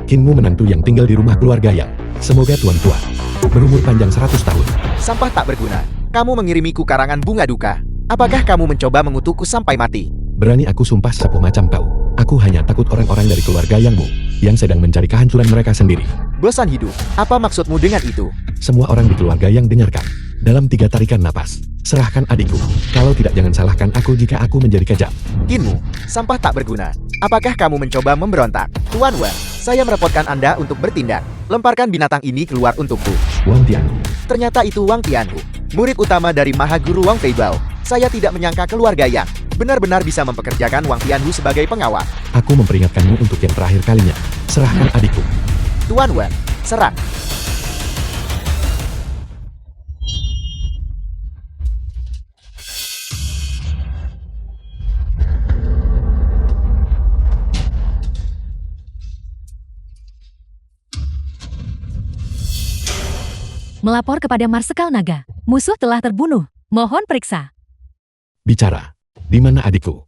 Kinmu menantu yang tinggal di rumah keluarga Yang. Semoga Tuan tua berumur panjang 100 tahun. Sampah tak berguna. Kamu mengirimiku karangan bunga duka. Apakah kamu mencoba mengutukku sampai mati? Berani aku sumpah sepuh macam kau. Aku hanya takut orang-orang dari keluarga Yangmu yang sedang mencari kehancuran mereka sendiri. Bosan hidup. Apa maksudmu dengan itu? Semua orang di keluarga Yang dengarkan. Dalam 3 tarikan napas, serahkan adikku. Kalau tidak, jangan salahkan aku jika aku menjadi kejam. Kinmu, sampah tak berguna. Apakah kamu mencoba memberontak? Tuan Wen, saya merepotkan Anda untuk bertindak. Lemparkan binatang ini keluar untukku. Wang Tianhu. Ternyata itu Wang Tianhu, murid utama dari Mahaguru Wang Feibao. Saya tidak menyangka keluarga Yang benar-benar bisa mempekerjakan Wang Tianhu sebagai pengawal. Aku memperingatkanmu untuk yang terakhir kalinya. Serahkan adikku. Tuan Wen, serang. Melapor kepada Marsekal Naga. Musuh telah terbunuh. Mohon periksa. Bicara. Di mana adikku?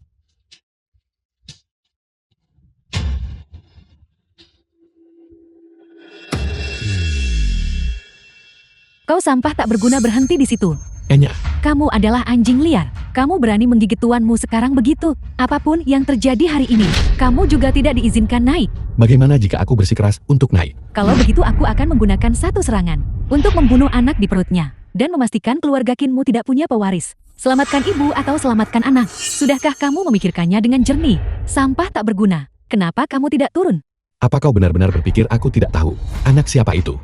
Kau sampah tak berguna, berhenti di situ. Enya. Kamu adalah anjing liar. Kamu berani menggigit tuanmu sekarang begitu. Apapun yang terjadi hari ini, kamu juga tidak diizinkan naik. Bagaimana jika aku bersikeras untuk naik? Kalau begitu aku akan menggunakan satu serangan untuk membunuh anak di perutnya dan memastikan keluarga Kinmu tidak punya pewaris. Selamatkan ibu atau selamatkan anak. Sudahkah kamu memikirkannya dengan jernih? Sampah tak berguna. Kenapa kamu tidak turun? Apa kau benar-benar berpikir aku tidak tahu? Anak siapa itu?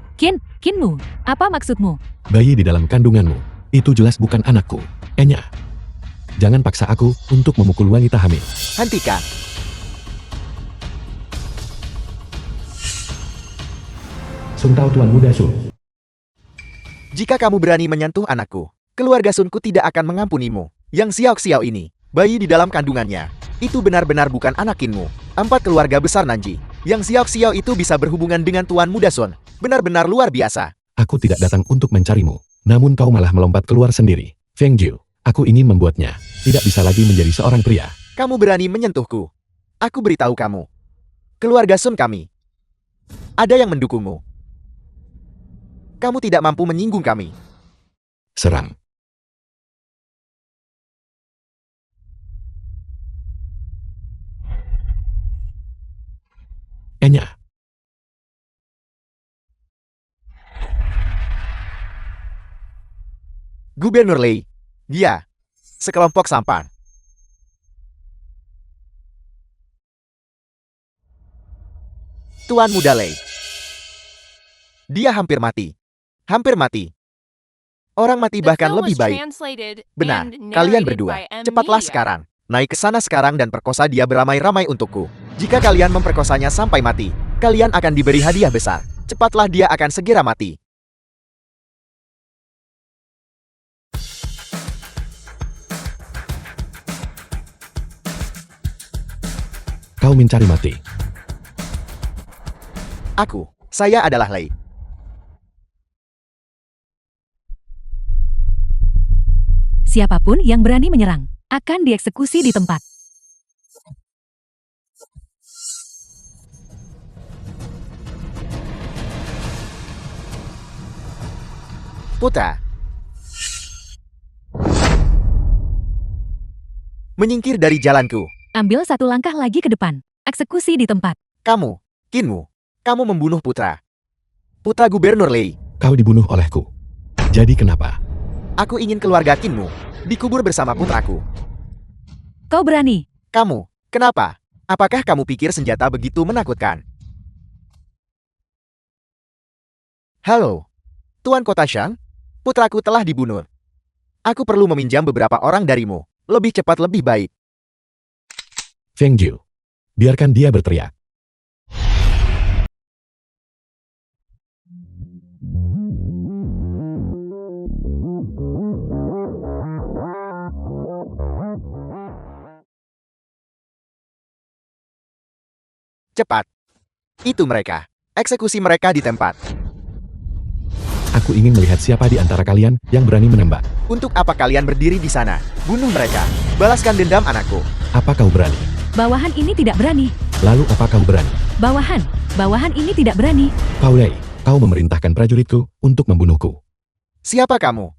Kinmu, apa maksudmu? Bayi di dalam kandunganmu. Itu jelas bukan anakku. Enya. Jangan paksa aku untuk memukul wanita hamil. Hentikan. Sun Tao Tuan Muda Sun. Jika kamu berani menyentuh anakku, keluarga Sunku tidak akan mengampunimu. Yang Xiao ini, bayi di dalam kandungannya, itu benar-benar bukan anak Kinmu. 4 keluarga besar Nanji. Yang Xiao itu bisa berhubungan dengan Tuan Muda Sun. Benar-benar luar biasa. Aku tidak datang untuk mencarimu. Namun kau malah melompat keluar sendiri. Feng Jiu, aku ingin membuatnya tidak bisa lagi menjadi seorang pria. Kamu berani menyentuhku. Aku beritahu kamu. Keluarga Sun kami. Ada yang mendukungmu. Kamu tidak mampu menyinggung kami. Serang. Enya. Gubernur Lei. Dia. Sekelompok sampan. Tuan Muda Lei. Dia hampir mati. Hampir mati. Orang mati bahkan lebih baik. Benar, kalian berdua. Cepatlah sekarang. Naik ke sana sekarang dan perkosa dia beramai-ramai untukku. Jika kalian memperkosanya sampai mati, kalian akan diberi hadiah besar. Cepatlah, dia akan segera mati. Kau mencari mati. Saya adalah Lei. Siapapun yang berani menyerang akan dieksekusi di tempat. Putra. Menyingkir dari jalanku. Ambil satu langkah lagi ke depan. Eksekusi di tempat. Kamu, Kinmu, kamu membunuh putra. Putra Gubernur Lei. Kau dibunuh olehku. Jadi kenapa? Aku ingin keluarga Kinmu dikubur bersama putraku. Kau berani? Kamu, kenapa? Apakah kamu pikir senjata begitu menakutkan? Halo, Tuan Kota Shang. Putraku telah dibunuh. Aku perlu meminjam beberapa orang darimu. Lebih cepat lebih baik. Feng Jiu. Biarkan dia berteriak. Cepat. Itu mereka. Eksekusi mereka di tempat. Aku ingin melihat siapa di antara kalian yang berani menembak. Untuk apa kalian berdiri di sana? Bunuh mereka. Balaskan dendam anakku. Apa kau berani? Bawahan ini tidak berani. Lalu apa kau berani? Bawahan, Bawahan ini tidak berani. Kau Lei, kau memerintahkan prajuritku untuk membunuhku. Siapa kamu?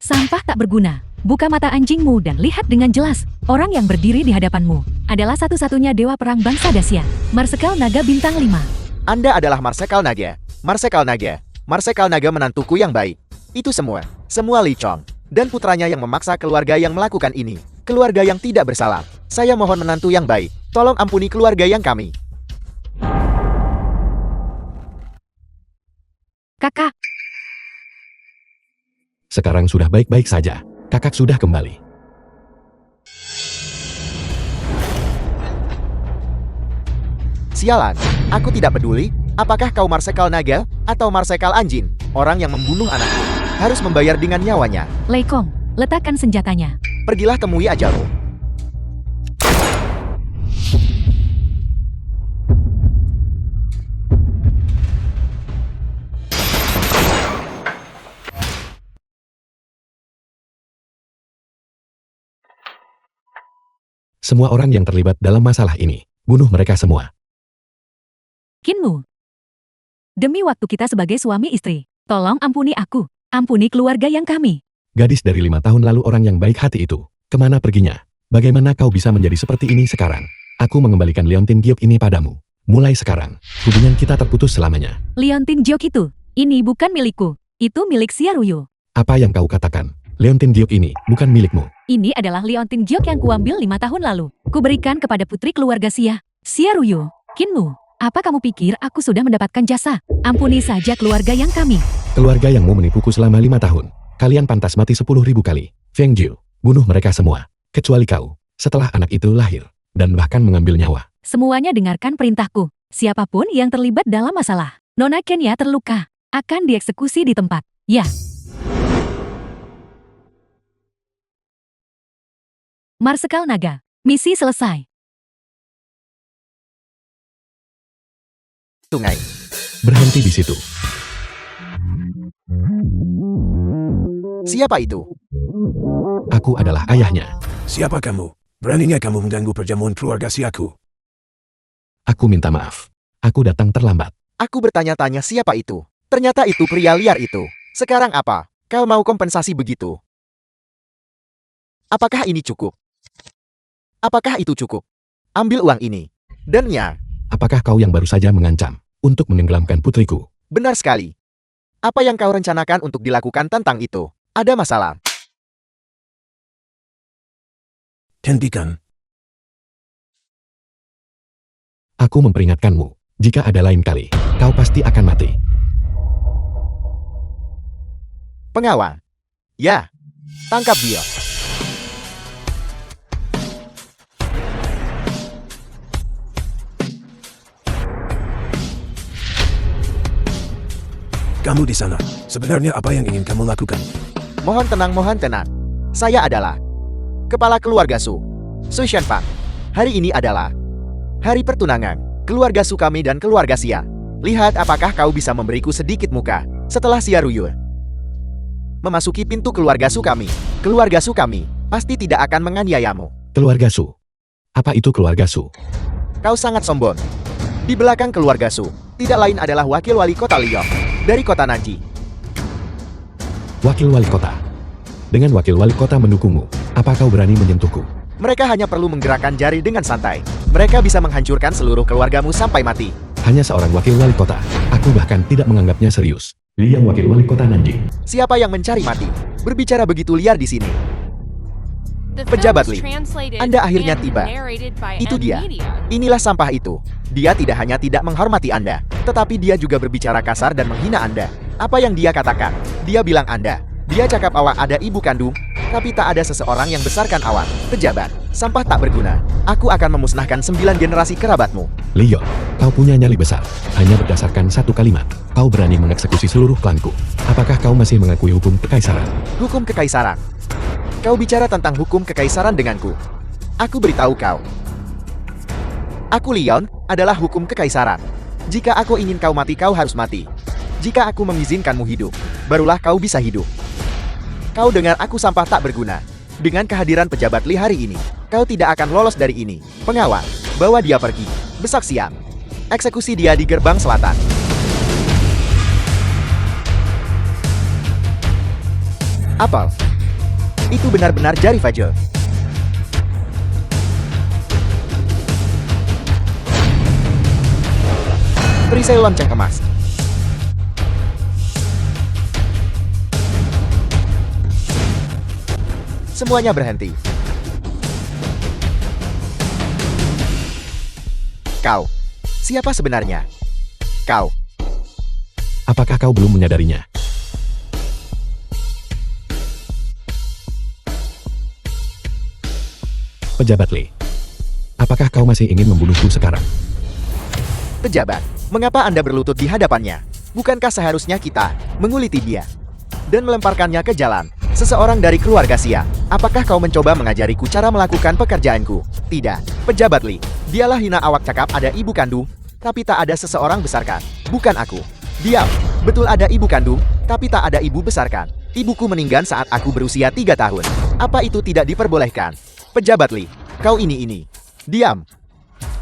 Sampah tak berguna. Buka mata anjingmu dan lihat dengan jelas. Orang yang berdiri di hadapanmu adalah satu-satunya dewa perang bangsa Dacia, Marsekal Naga Bintang 5. Anda adalah Marsekal Naga. Marsekal Naga. Marsekal Naga menantuku yang baik. Itu semua. Semua Li Chong. Dan putranya yang memaksa keluarga yang melakukan ini. Keluarga yang tidak bersalah. Saya mohon menantu yang baik. Tolong ampuni keluarga yang kami. Kakak, Sekarang sudah baik-baik saja. Kakak sudah kembali. Sialan, aku tidak peduli apakah kau Marsekal Naga atau Marsekal Anjing. Orang yang membunuh anakku harus membayar dengan nyawanya. Lei Kong, letakkan senjatanya. Pergilah temui ajalmu. Semua orang yang terlibat dalam masalah ini, bunuh mereka semua. Kinmu. Demi waktu kita sebagai suami istri, tolong ampuni aku. Ampuni keluarga yang kami. Gadis dari 5 tahun lalu orang yang baik hati itu, kemana perginya? Bagaimana kau bisa menjadi seperti ini sekarang? Aku mengembalikan Leontin Giok ini padamu. Mulai sekarang, hubungan kita terputus selamanya. Leontin Giok itu, ini bukan milikku. Itu milik Xia Ruyu. Apa yang kau katakan? Leontin Giok ini bukan milikmu. Ini adalah Leontin Giok yang kuambil 5 tahun lalu. Kuberikan kepada putri keluarga Xia Ruyu. Kinmu, apa kamu pikir aku sudah mendapatkan jasa? Ampuni saja keluarga yang kami. Keluarga yang mau menipuku selama 5 tahun. Kalian pantas mati 10.000 kali. Feng Jiu, bunuh mereka semua. Kecuali kau, setelah anak itu lahir. Dan bahkan mengambil nyawa. Semuanya dengarkan perintahku. Siapapun yang terlibat dalam masalah. Nona Kenya terluka. Akan dieksekusi di tempat. Ya. Marsekal Naga. Misi selesai. Sungai. Berhenti di situ. Siapa itu? Aku adalah ayahnya. Siapa kamu? Beraninya kamu mengganggu perjamuan keluarga siaku? Aku minta maaf. Aku datang terlambat. Aku bertanya-tanya siapa itu. Ternyata itu pria liar itu. Sekarang apa? Kau mau kompensasi begitu? Apakah ini cukup? Apakah itu cukup? Ambil uang ini. Dan ya, Apakah kau yang baru saja mengancam untuk menenggelamkan putriku? benar sekali. Apa yang kau rencanakan untuk dilakukan tentang itu? Ada masalah. Hentikan. Aku memperingatkanmu. Jika ada lain kali, kau pasti akan mati. Pengawal. Ya. Tangkap dia. Kamu di sana. Sebenarnya apa yang ingin kamu lakukan? Mohon tenang, mohon tenang. Saya adalah kepala keluarga Su Shenfang. Hari ini adalah hari pertunangan keluarga Su kami dan keluarga Xia. Lihat apakah kau bisa memberiku sedikit muka setelah Xia Ruyu memasuki pintu keluarga Su kami. Keluarga Su kami pasti tidak akan menganiayamu. Keluarga Su. Apa itu keluarga Su? Kau sangat sombong. Di belakang keluarga Su tidak lain adalah wakil wali kota Liong dari kota Nanji. Wakil wali kota. Dengan wakil wali kota mendukungmu, apa kau berani menyentuhku? Mereka hanya perlu menggerakkan jari dengan santai. Mereka bisa menghancurkan seluruh keluargamu sampai mati. Hanya seorang wakil wali kota. Aku bahkan tidak menganggapnya serius. Liang wakil wali kota Nanjing. Siapa yang mencari mati? Berbicara begitu liar di sini. Pejabat Li, Anda akhirnya tiba. Itu dia. Inilah sampah itu. Dia tidak hanya tidak menghormati Anda, tetapi dia juga berbicara kasar dan menghina Anda. Apa yang dia katakan? Dia bilang Anda. Dia cakap awak ada ibu kandung, tapi tak ada seseorang yang besarkan awak. Pejabat, sampah tak berguna. Aku akan memusnahkan 9 generasi kerabatmu. Lion, kau punya nyali besar. Hanya berdasarkan satu kalimat, kau berani mengeksekusi seluruh klanku. Apakah kau masih mengakui hukum kekaisaran? Hukum kekaisaran. Kau bicara tentang hukum kekaisaran denganku. Aku beritahu kau. Aku Leon adalah hukum kekaisaran. Jika aku ingin kau mati, kau harus mati. Jika aku mengizinkanmu hidup, barulah kau bisa hidup. Kau dengar, aku sampah tak berguna. Dengan kehadiran pejabat Li hari ini, kau tidak akan lolos dari ini. Pengawal, bawa dia pergi. Besok siang. Eksekusi dia di gerbang selatan. Apel. Itu benar-benar jari Fajr. Perisai lonceng emas. Semuanya berhenti. Kau. Siapa sebenarnya? Kau. Apakah kau belum menyadarinya? Pejabat Lee. Apakah kau masih ingin membunuhku sekarang? Pejabat, mengapa Anda berlutut di hadapannya? Bukankah seharusnya kita menguliti dia dan melemparkannya ke jalan? Seseorang dari keluarga Xia, apakah kau mencoba mengajariku cara melakukan pekerjaanku? Tidak, Pejabat Lee. Dialah hina awak cakap ada ibu kandung, tapi tak ada seseorang besarkan. Bukan aku. Diam. Betul ada ibu kandung, tapi tak ada ibu besarkan. Ibuku meninggal saat aku berusia 3 tahun. Apa itu tidak diperbolehkan? Pejabat Lee, kau ini. Diam.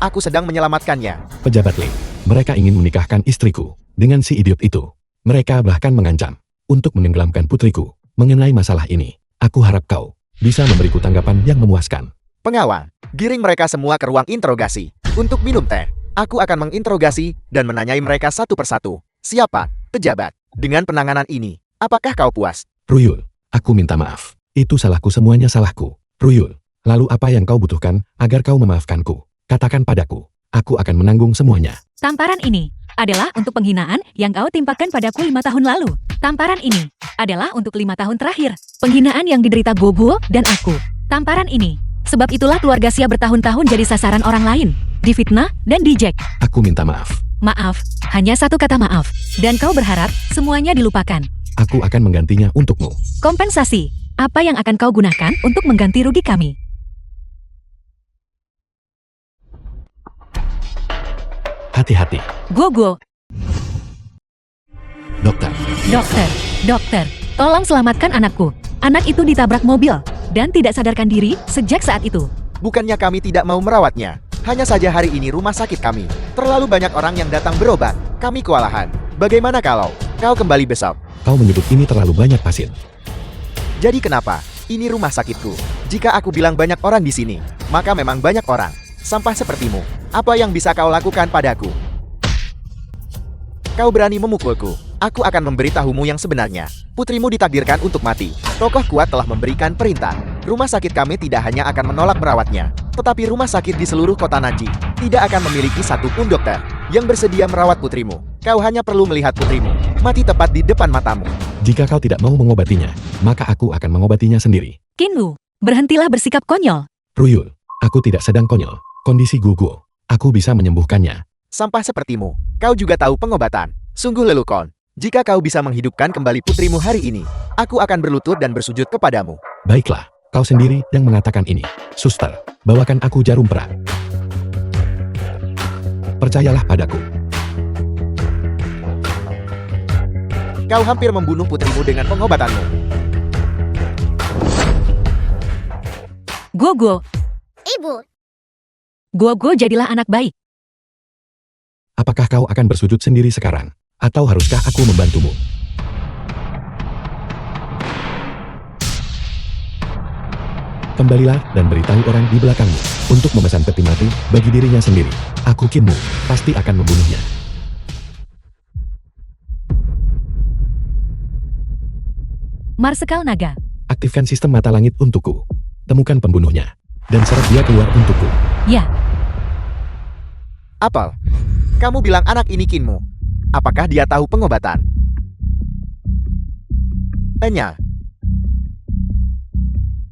Aku sedang menyelamatkannya. Pejabat Lee, mereka ingin menikahkan istriku dengan si idiot itu. Mereka bahkan mengancam untuk menenggelamkan putriku. Mengenai masalah ini, aku harap kau bisa memberiku tanggapan yang memuaskan. Pengawal, giring mereka semua ke ruang interogasi. Untuk minum teh, aku akan menginterogasi dan menanyai mereka satu persatu. Siapa, pejabat? Dengan penanganan ini, apakah kau puas? Ruyul, aku minta maaf. Itu salahku, semuanya salahku. Ruyul, lalu apa yang kau butuhkan agar kau memaafkanku? Katakan padaku, aku akan menanggung semuanya. Tamparan ini adalah untuk penghinaan yang kau timpakan padaku 5 tahun lalu. Tamparan ini adalah untuk 5 tahun terakhir. Penghinaan yang diderita Gogo dan aku. Tamparan ini. Sebab itulah keluarga Xia bertahun-tahun jadi sasaran orang lain. Difitnah dan dijek. Aku minta maaf. Maaf, hanya satu kata maaf. Dan kau berharap semuanya dilupakan. Aku akan menggantinya untukmu. Kompensasi. Apa yang akan kau gunakan untuk mengganti rugi kami? Hati-hati. Gogo. Dokter, tolong selamatkan anakku. Anak itu ditabrak mobil dan tidak sadarkan diri sejak saat itu. Bukannya kami tidak mau merawatnya. Hanya saja hari ini rumah sakit kami terlalu banyak orang yang datang berobat. Kami kewalahan. Bagaimana kalau kau kembali besok? Kau menyebut ini terlalu banyak pasien. Jadi kenapa? Ini rumah sakitku. Jika aku bilang banyak orang di sini, maka memang banyak orang. Sampah sepertimu. Apa yang bisa kau lakukan padaku? Kau berani memukulku. Aku akan memberitahumu yang sebenarnya. Putrimu ditakdirkan untuk mati. Tokoh kuat telah memberikan perintah. Rumah sakit kami tidak hanya akan menolak merawatnya, tetapi rumah sakit di seluruh kota Nanji tidak akan memiliki satu pun dokter yang bersedia merawat putrimu. Kau hanya perlu melihat putrimu mati tepat di depan matamu. Jika kau tidak mau mengobatinya, maka aku akan mengobatinya sendiri. Kinmu, berhentilah bersikap konyol. Ruyul, aku tidak sedang konyol. Kondisi gugur. Aku bisa menyembuhkannya. Sampah sepertimu, kau juga tahu pengobatan. Sungguh lelukon. Jika kau bisa menghidupkan kembali putrimu hari ini, aku akan berlutut dan bersujud kepadamu. Baiklah, kau sendiri yang mengatakan ini. Suster, bawakan aku jarum perak. Percayalah padaku. Kau hampir membunuh putrimu dengan pengobatanmu. Gogo. Ibu, Gogo jadilah anak baik. Apakah kau akan bersujud sendiri sekarang? Atau haruskah aku membantumu? Kembalilah dan beritahu orang di belakangmu untuk memesan peti mati bagi dirinya sendiri. Aku Kinmu, pasti akan membunuhnya. Marsekal Naga. Aktifkan sistem mata langit untukku. Temukan pembunuhnya dan seret dia keluar untukku. Ya, Apel, kamu bilang anak ini Kinmu. Apakah dia tahu pengobatan? Enya,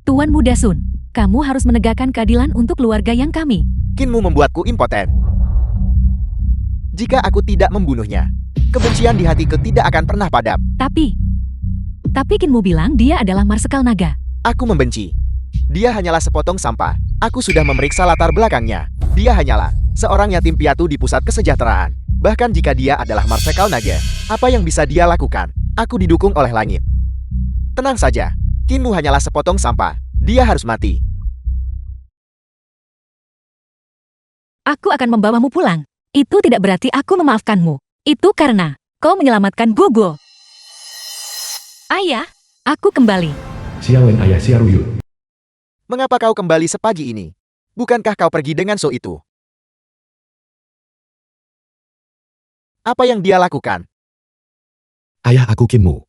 Tuan Muda Sun. Kamu harus menegakkan keadilan untuk keluarga yang kami. Kinmu membuatku impoten. Jika aku tidak membunuhnya, kebencian di hatiku tidak akan pernah padam. Tapi Kinmu bilang dia adalah Marsekal Naga. Aku membenci. Dia hanyalah sepotong sampah. Aku sudah memeriksa latar belakangnya. Dia hanyalah seorang yatim piatu di pusat kesejahteraan. Bahkan jika dia adalah Marsekal Naga, apa yang bisa dia lakukan? Aku didukung oleh langit. Tenang saja, Kinmu hanyalah sepotong sampah. Dia harus mati. Aku akan membawamu pulang. Itu tidak berarti aku memaafkanmu. Itu karena kau menyelamatkan Guguo. Ayah, aku kembali. Xiaowen ayah Xia Ruyul. Mengapa kau kembali sepagi ini? Bukankah kau pergi dengan So itu? Apa yang dia lakukan? Ayah aku Kinmu.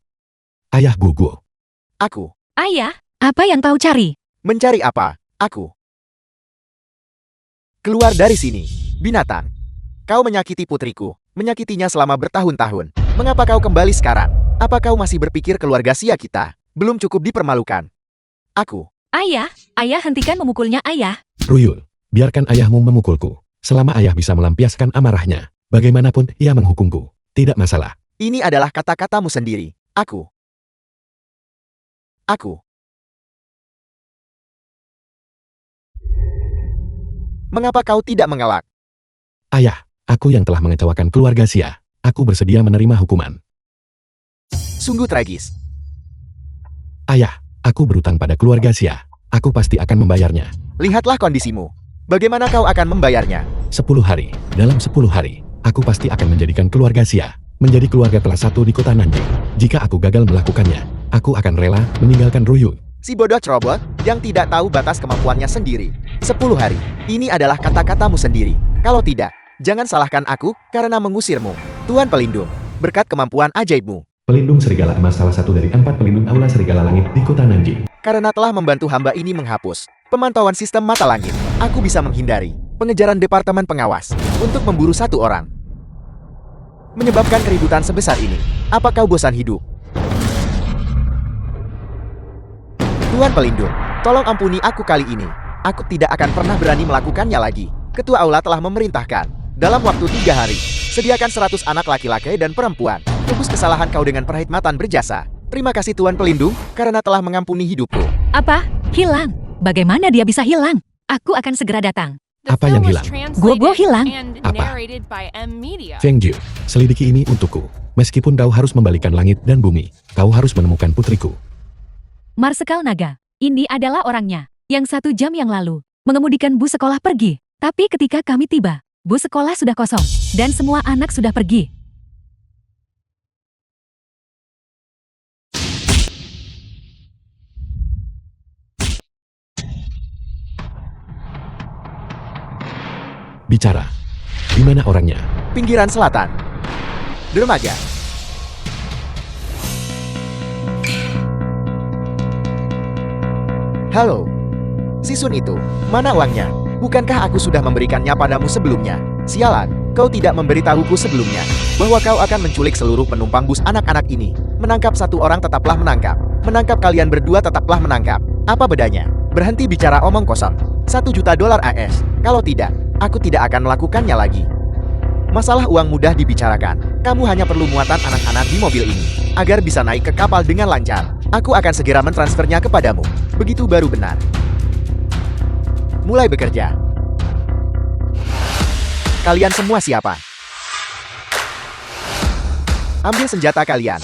Ayah Guguo. Aku. Ayah, apa yang kau cari? Mencari apa? Aku. Keluar dari sini, binatang. Kau menyakiti putriku, menyakitinya selama bertahun-tahun. Mengapa kau kembali sekarang? Apa kau masih berpikir keluarga Xia kita belum cukup dipermalukan? Aku. Ayah, ayah hentikan memukulnya ayah. Ruyul, biarkan ayahmu memukulku. Selama ayah bisa melampiaskan amarahnya, bagaimanapun ia menghukumku. Tidak masalah. Ini adalah kata-katamu sendiri. Aku. Mengapa kau tidak mengelak? Ayah, aku yang telah mengecewakan keluarga Xia. Aku bersedia menerima hukuman. Sungguh tragis. Ayah, aku berutang pada keluarga Xia. Aku pasti akan membayarnya. Lihatlah kondisimu. Bagaimana kau akan membayarnya? 10 hari. Dalam 10 hari, aku pasti akan menjadikan keluarga Xia menjadi keluarga kelas 1 di kota Nanjing. Jika aku gagal melakukannya, aku akan rela meninggalkan Ruyul. Si bodoh cerobot yang tidak tahu batas kemampuannya sendiri. 10 hari. Ini adalah kata-katamu sendiri. Kalau tidak, jangan salahkan aku karena mengusirmu. Tuan Pelindung, berkat kemampuan ajaibmu, Pelindung Serigala Emas salah satu dari 4 pelindung Aula Serigala Langit di kota Nanjing. karena telah membantu hamba ini menghapus pemantauan sistem mata langit, aku bisa menghindari pengejaran Departemen Pengawas untuk memburu satu orang. Menyebabkan keributan sebesar ini. Apa kau bosan hidup? Tuan Pelindung, tolong ampuni aku kali ini. Aku tidak akan pernah berani melakukannya lagi. Ketua Aula telah memerintahkan, dalam waktu 3 hari, sediakan 100 anak laki-laki dan perempuan. Tebus kesalahan kau dengan perkhidmatan berjasa. Terima kasih Tuan Pelindung, karena telah mengampuni hidupku. Apa? Hilang? Bagaimana dia bisa hilang? Aku akan segera datang. Apa yang hilang? Guguo hilang. Apa? Feng Jiu, selidiki ini untukku. Meskipun kau harus membalikan langit dan bumi, kau harus menemukan putriku. Marsekal Naga, ini adalah orangnya, yang 1 jam yang lalu, mengemudikan bus sekolah pergi. Tapi ketika kami tiba, bus sekolah sudah kosong, dan semua anak sudah pergi. Bicara. Di mana orangnya? Pinggiran selatan. Dermaga. Halo. Si Sun itu, mana uangnya? Bukankah aku sudah memberikannya padamu sebelumnya? Sialan, kau tidak memberitahuku sebelumnya bahwa kau akan menculik seluruh penumpang bus anak-anak ini. Menangkap 1 orang tetaplah menangkap. Menangkap kalian berdua tetaplah menangkap. Apa bedanya? Berhenti bicara omong kosong. $1 juta AS. Kalau tidak, aku tidak akan melakukannya lagi. Masalah uang mudah dibicarakan. Kamu hanya perlu muatan anak-anak di mobil ini agar bisa naik ke kapal dengan lancar. Aku akan segera mentransfernya kepadamu. Begitu baru benar. Mulai bekerja. Kalian semua siapa? Ambil senjata kalian.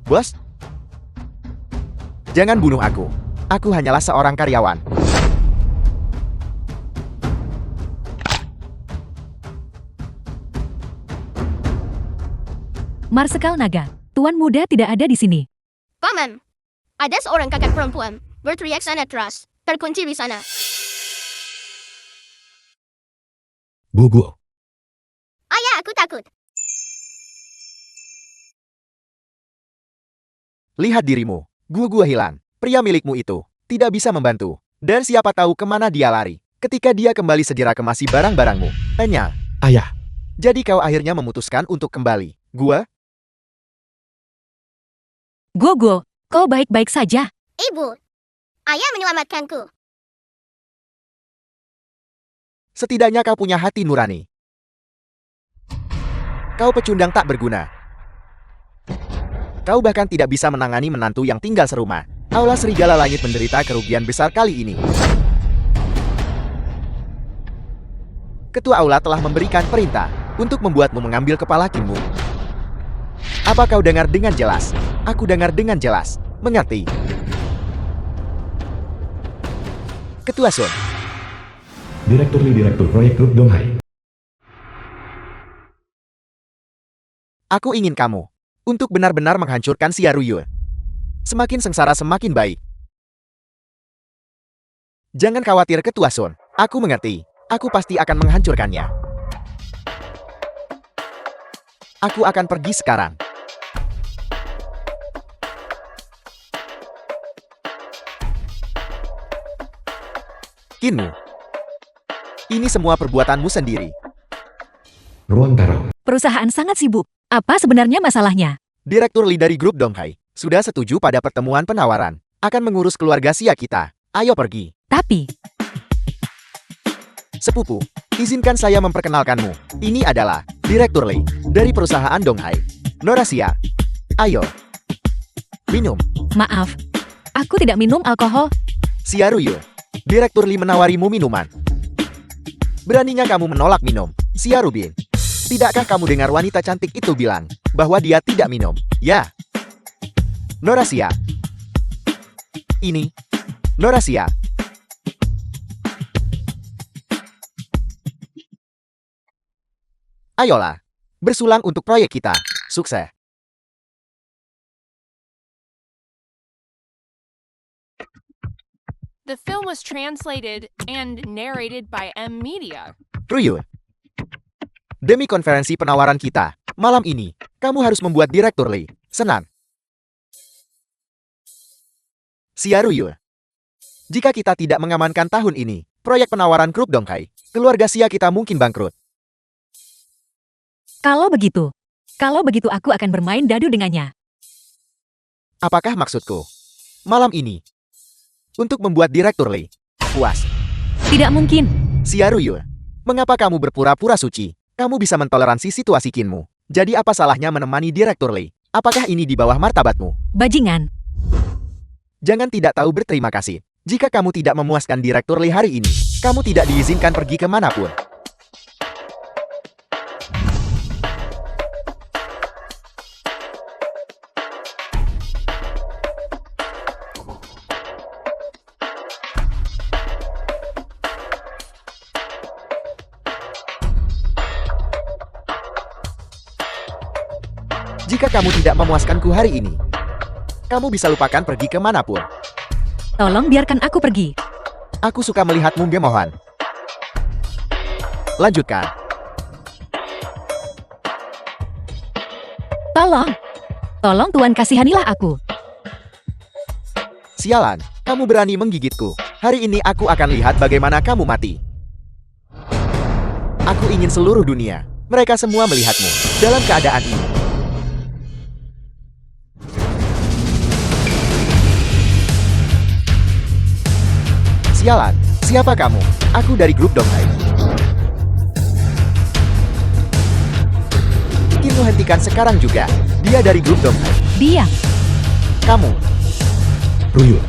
Bos? Jangan bunuh aku. Aku hanyalah seorang karyawan. Marsekal Naga, Tuan Muda tidak ada di sini. Paman, ada seorang kakak perempuan berteriak sangat keras, terkunci di sana. Guguo. Ayah, aku takut. Lihat dirimu. Guguo hilang. Pria milikmu itu tidak bisa membantu. Dan siapa tahu kemana dia lari. Ketika dia kembali segera kemasi barang-barangmu. Tanya. Ayah. Jadi kau akhirnya memutuskan untuk kembali. Gua? Guguo, kau baik-baik saja. Ibu, ayah menyelamatkanku. Setidaknya kau punya hati nurani. Kau pecundang tak berguna. Kau bahkan tidak bisa menangani menantu yang tinggal serumah. Aula Serigala Langit menderita kerugian besar kali ini. Ketua Aula telah memberikan perintah untuk membuatmu mengambil kepala Kinmu. Apa kau dengar dengan jelas? Aku dengar dengan jelas. Mengerti? Ketua Sun. Direktur proyek grup Donghai. Aku ingin kamu untuk benar-benar menghancurkan Xia Ruyu. Semakin sengsara semakin baik. Jangan khawatir Ketua Sun. Aku mengerti. Aku pasti akan menghancurkannya. Aku akan pergi sekarang. Kinmu. Ini semua perbuatanmu sendiri. Ruang Taro. Perusahaan sangat sibuk. Apa sebenarnya masalahnya? Direktur Li dari grup Donghai sudah setuju pada pertemuan penawaran. Akan mengurus keluarga Xia kita. Ayo pergi. Tapi, Sepupu, izinkan saya memperkenalkanmu. Ini adalah Direktur Li dari perusahaan Donghai. Nora Xia. Ayo. Minum. maaf. Aku tidak minum alkohol. Xia Ruyu. Direktur Li menawarimu minuman. Beraninya kamu menolak minum, Xia Rubin. Tidakkah kamu dengar wanita cantik itu bilang bahwa dia tidak minum? Ya. Nora Xia. Ini. Nora Xia. Ayolah. Bersulang untuk proyek kita. Sukses. The film was translated and narrated by M Media. Ruyu. Demi konferensi penawaran kita, malam ini, kamu harus membuat Direktur Li senang. Xia Ruyu. Jika kita tidak mengamankan tahun ini, proyek penawaran grup Donghai, keluarga Xia kita mungkin bangkrut. Kalau begitu aku akan bermain dadu dengannya. Apakah maksudku? Malam ini, untuk membuat Direktur Li puas. Tidak mungkin. Xia Ruyu. Mengapa kamu berpura-pura suci? Kamu bisa mentoleransi situasi Kinmu. Jadi apa salahnya menemani Direktur Li? Apakah ini di bawah martabatmu? Bajingan. Jangan tidak tahu berterima kasih. Jika kamu tidak memuaskan Direktur Li hari ini, kamu tidak diizinkan pergi kemanapun. Jika kamu tidak memuaskanku hari ini, kamu bisa lupakan pergi kemanapun. Tolong biarkan aku pergi. Aku suka melihatmu gemohan. Lanjutkan. Tolong Tuan kasihanilah aku. Sialan, kamu berani menggigitku. Hari ini aku akan lihat bagaimana kamu mati. Aku ingin seluruh dunia, mereka semua melihatmu dalam keadaan ini. Sialan, siapa kamu? Aku dari grup Donghai. Kinmu hentikan sekarang juga. Dia dari grup Donghai. Dia. Kamu. Ruyu.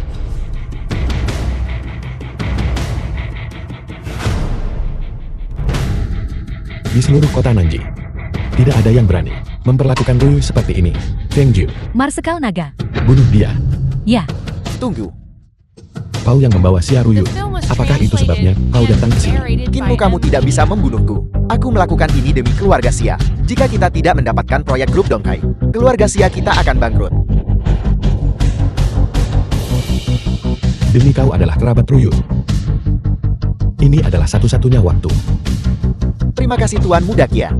Di seluruh kota Nanji, tidak ada yang berani memperlakukan Ruyu seperti ini. Feng Jiu, Marsekal Naga. bunuh dia. Ya. Tunggu. Kau yang membawa Xia Ruyu. The film was Apakah itu sebabnya translated kau and datang ke sini? narrated Kinmu by kamu M tidak Media. bisa membunuhku. Aku melakukan ini demi keluarga Xia. Jika kita tidak mendapatkan proyek grup Donghai, keluarga Xia kita akan bangkrut. Demi kau adalah kerabat Ruyu. Ini adalah satu-satunya waktu. Terima kasih Tuan Muda Kia.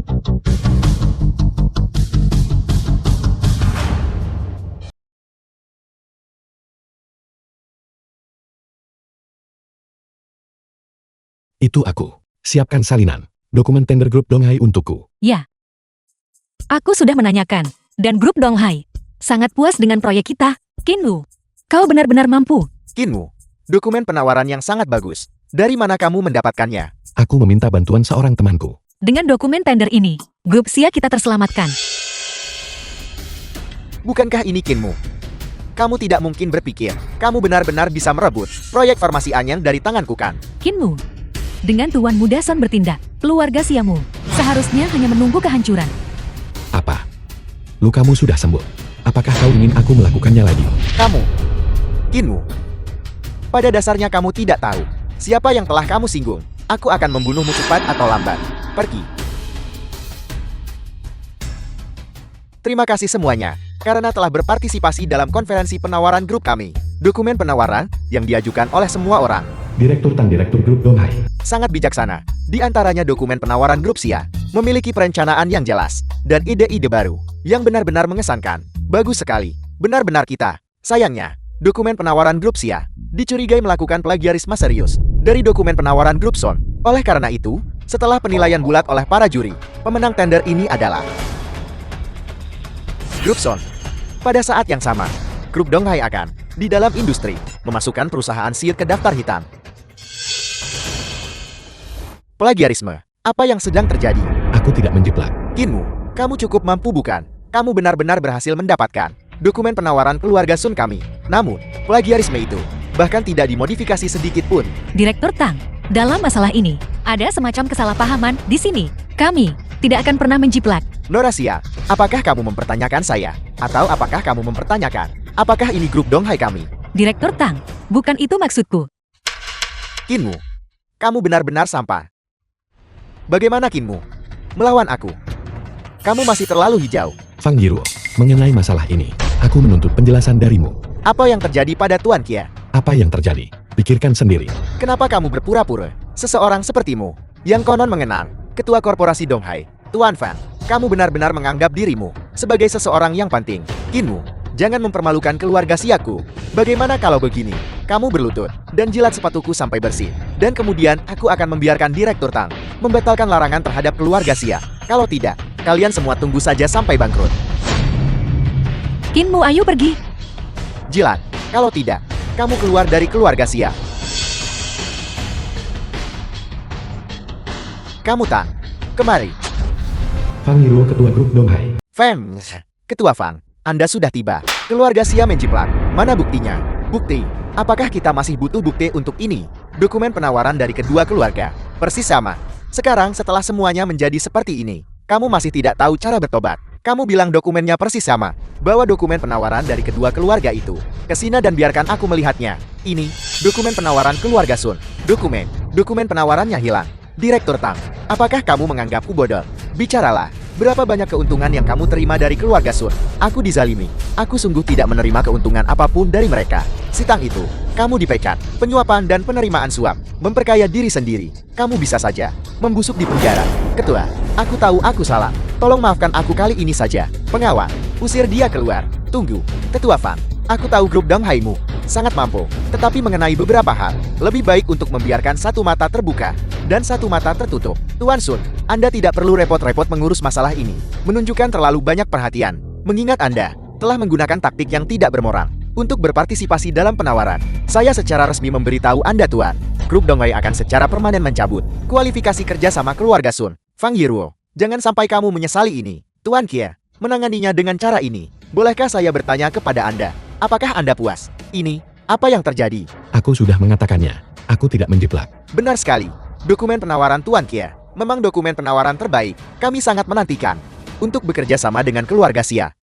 Itu aku. Siapkan salinan. Dokumen tender grup Donghai untukku. Ya. Aku sudah menanyakan. Dan grup Donghai sangat puas dengan proyek kita. Kinmu, kau benar-benar mampu. Kinmu, dokumen penawaran yang sangat bagus. Dari mana kamu mendapatkannya? Aku meminta bantuan seorang temanku. Dengan dokumen tender ini, grup Xia kita terselamatkan. Bukankah ini Kinmu? Kamu tidak mungkin berpikir, kamu benar-benar bisa merebut proyek farmasi Anyang dari tanganku kan? Kinmu, Dengan Tuan Muda Son bertindak, keluarga Siamu seharusnya hanya menunggu kehancuran. Apa? Lukamu sudah sembuh. Apakah kau ingin aku melakukannya lagi? Kamu, Kinmu. Pada dasarnya kamu tidak tahu siapa yang telah kamu singgung. Aku akan membunuhmu cepat atau lambat. Pergi. Terima kasih semuanya, karena telah berpartisipasi dalam konferensi penawaran grup kami. Dokumen penawaran yang diajukan oleh semua orang. Direktur Direktur Grup Donghai. Sangat bijaksana. Di antaranya dokumen penawaran grup Sia. Memiliki perencanaan yang jelas. Dan ide-ide baru. Yang benar-benar mengesankan. Bagus sekali. Benar-benar kita. Sayangnya, dokumen penawaran grup Sia dicurigai melakukan plagiarisme serius dari dokumen penawaran grup Son. Oleh karena itu, setelah penilaian bulat oleh para juri, pemenang tender ini adalah Grup Son. Pada saat yang sama, Grup Donghai akan, di dalam industri, memasukkan perusahaan Seed ke daftar hitam. Plagiarisme. Apa yang sedang terjadi? Aku tidak menjiplak. Kinmu, kamu cukup mampu bukan? Kamu benar-benar berhasil mendapatkan dokumen penawaran keluarga Sun kami. Namun, plagiarisme itu bahkan tidak dimodifikasi sedikit pun. Direktur Tang, dalam masalah ini, ada semacam kesalahpahaman di sini. Kami tidak akan pernah menjiplak. Norasia, apakah kamu mempertanyakan saya? Atau apakah kamu mempertanyakan, apakah ini grup Donghai kami? Direktur Tang, bukan itu maksudku. Kinmu, kamu benar-benar sampah. Bagaimana Kinmu? Melawan aku. Kamu masih terlalu hijau. Fang Yiruo, mengenai masalah ini, aku menuntut penjelasan darimu. Apa yang terjadi pada Tuan Kia? Apa yang terjadi? Pikirkan sendiri. Kenapa kamu berpura-pura? Seseorang sepertimu, yang konon mengenal, ketua korporasi Donghai, Tuan Fan. Kamu benar-benar menganggap dirimu sebagai seseorang yang penting. Kinmu, jangan mempermalukan keluarga Siaku. Bagaimana kalau begini? Kamu berlutut dan jilat sepatuku sampai bersih. Dan kemudian aku akan membiarkan Direktur Tang membatalkan larangan terhadap keluarga Sia. Kalau tidak, kalian semua tunggu saja sampai bangkrut. Kinmu, ayo pergi. Jilat. Kalau tidak, kamu keluar dari keluarga Sia. Kamu Tang, kemari. Fang Yiruo, ketua grup Donghai. Feng, Ketua Fang, Anda sudah tiba. Keluarga Sia menjiplak. Mana buktinya? Bukti. Apakah kita masih butuh bukti untuk ini? Dokumen penawaran dari kedua keluarga. Persis sama. Sekarang setelah semuanya menjadi seperti ini, kamu masih tidak tahu cara bertobat. Kamu bilang dokumennya persis sama. Bawa dokumen penawaran dari kedua keluarga itu ke sini dan biarkan aku melihatnya. Ini, dokumen penawaran keluarga Sun. Dokumen penawarannya hilang. Direktur Tang, apakah kamu menganggapku bodoh? Bicaralah, berapa banyak keuntungan yang kamu terima dari keluarga Sun? Aku dizalimi. Aku sungguh tidak menerima keuntungan apapun dari mereka. Si Tang itu, kamu dipecat, penyuapan dan penerimaan suap, memperkaya diri sendiri. Kamu bisa saja membusuk di penjara. Ketua, aku tahu aku salah. Tolong maafkan aku kali ini saja. Pengawal, usir dia keluar. Tunggu, Ketua Fang. Aku tahu grup Donghai-mu sangat mampu, tetapi mengenai beberapa hal, lebih baik untuk membiarkan satu mata terbuka dan satu mata tertutup. Tuan Sun, Anda tidak perlu repot-repot mengurus masalah ini. Menunjukkan terlalu banyak perhatian, mengingat Anda telah menggunakan taktik yang tidak bermoral untuk berpartisipasi dalam penawaran. Saya secara resmi memberitahu Anda Tuan, grup Donghai akan secara permanen mencabut kualifikasi kerja sama keluarga Sun. Fang Yiruo, jangan sampai kamu menyesali ini. Tuan Kia, menanganinya dengan cara ini. Bolehkah saya bertanya kepada Anda? Apakah Anda puas? Ini, apa yang terjadi? Aku sudah mengatakannya. Aku tidak menjiplak. Benar sekali. Dokumen penawaran Tuan Kia memang dokumen penawaran terbaik. Kami sangat menantikan untuk bekerja sama dengan keluarga Sia.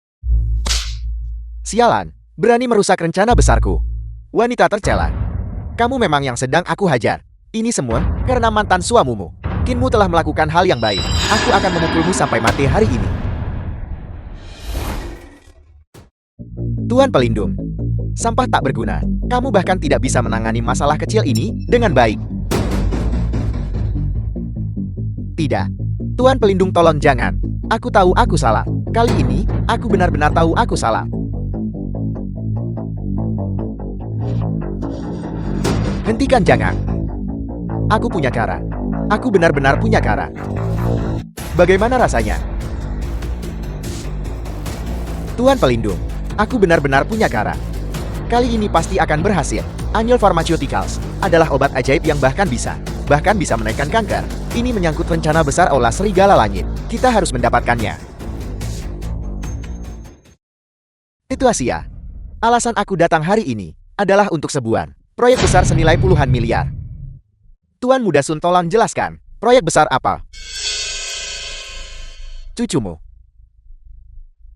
Sialan, berani merusak rencana besarku. Wanita tercela. Kamu memang yang sedang aku hajar. Ini semua karena mantan suamimu. Kinmu telah melakukan hal yang baik. Aku akan memukulmu sampai mati hari ini. Tuan pelindung, sampah tak berguna. Kamu bahkan tidak bisa menangani masalah kecil ini dengan baik. Tidak. Tuan pelindung, tolong jangan. Aku tahu aku salah. Kali ini, aku benar-benar tahu aku salah. Hentikan, jangan. Aku punya cara. Aku benar-benar punya cara. Bagaimana rasanya? Tuan pelindung, aku benar-benar punya cara. Kali ini pasti akan berhasil. Annual Pharmaceuticals adalah obat ajaib yang bahkan bisa menaikkan kanker. Ini menyangkut rencana besar Aula Serigala Langit. Kita harus mendapatkannya. Itu Asia. Alasan aku datang hari ini adalah untuk sebuah proyek besar senilai puluhan miliar. Tuan Muda Sun, tolong jelaskan. Proyek besar apa? Cucumu.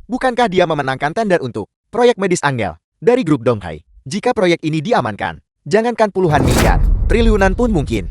Bukankah dia memenangkan tender untuk proyek medis Angel dari grup Donghai? Jika proyek ini diamankan, jangankan puluhan miliar, triliunan pun mungkin.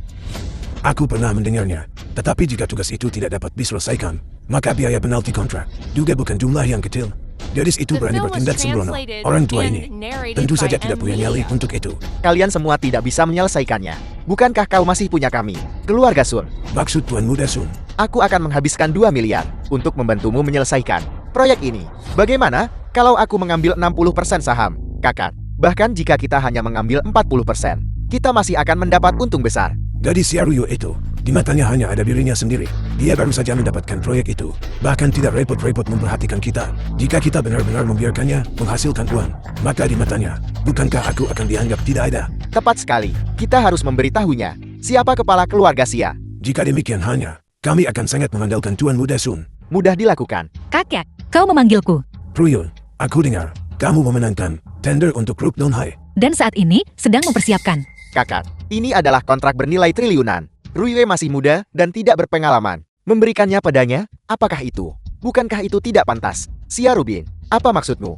Aku pernah mendengarnya, tetapi jika tugas itu tidak dapat diselesaikan, maka biaya penalti kontrak juga bukan jumlah yang kecil. Gadis itu The berani film was bertindak sembrono. translated Orang tua and ini narrated tentu saja by tidak punya Emilia. nyali untuk itu. Kalian semua tidak bisa menyelesaikannya. Bukankah kau masih punya kami, keluarga Sun? Maksud Tuan Muda Sun, Aku akan menghabiskan 2 miliar untuk membantumu menyelesaikan proyek ini. Bagaimana kalau aku mengambil 60% saham, kakak? Bahkan jika kita hanya mengambil 40%, kita masih akan mendapat untung besar. gadis Yaruyo itu, di matanya hanya ada dirinya sendiri. Dia baru saja mendapatkan proyek itu, bahkan tidak repot-repot memperhatikan kita. Jika kita benar-benar membiarkannya menghasilkan uang, maka di matanya, bukankah aku akan dianggap tidak ada? Tepat sekali, kita harus memberitahunya. Siapa kepala keluarga Sia? Jika demikian kami akan sangat mengandalkan Tuan Muda Sun. Mudah dilakukan. Kakek, kau memanggilku. Pruyun, aku dengar, kamu memenangkan tender untuk grup Donghai. Dan saat ini, sedang mempersiapkan. Kakak, ini adalah kontrak bernilai triliunan. Ruyue masih muda dan tidak berpengalaman. Memberikannya padanya, apakah itu? Bukankah itu tidak pantas? Sia Rubin, apa maksudmu?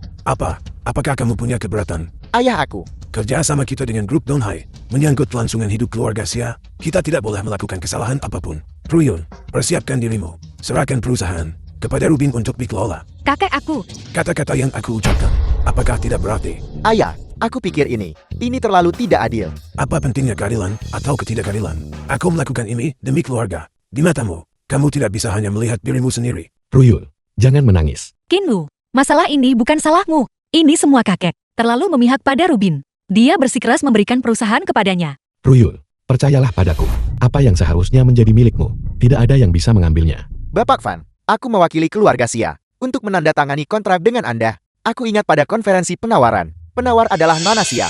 Apakah kamu punya keberatan? Ayah aku. Kerja sama kita dengan grup Donghai menyangkut kelangsungan hidup keluarga Sia. Kita tidak boleh melakukan kesalahan apapun. Pruyun, persiapkan dirimu. Serahkan perusahaan kepada Rubin untuk dikelola. Kakek aku. Kata-kata yang aku ucapkan, apakah tidak berarti? Ayah, aku pikir ini terlalu tidak adil. Apa pentingnya keadilan atau ketidakadilan? Aku melakukan ini demi keluarga. Di matamu, kamu tidak bisa hanya melihat dirimu sendiri. Ruyul, jangan menangis. Kinlu, masalah ini bukan salahmu. Ini semua kakek. Terlalu memihak pada Rubin. Dia bersikeras memberikan perusahaan kepadanya. Ruyul, percayalah padaku. Apa yang seharusnya menjadi milikmu, tidak ada yang bisa mengambilnya. Bapak Van, aku mewakili keluarga Sia untuk menandatangani kontrak dengan Anda. Aku ingat pada konferensi penawaran. Penawar adalah Nona Sia.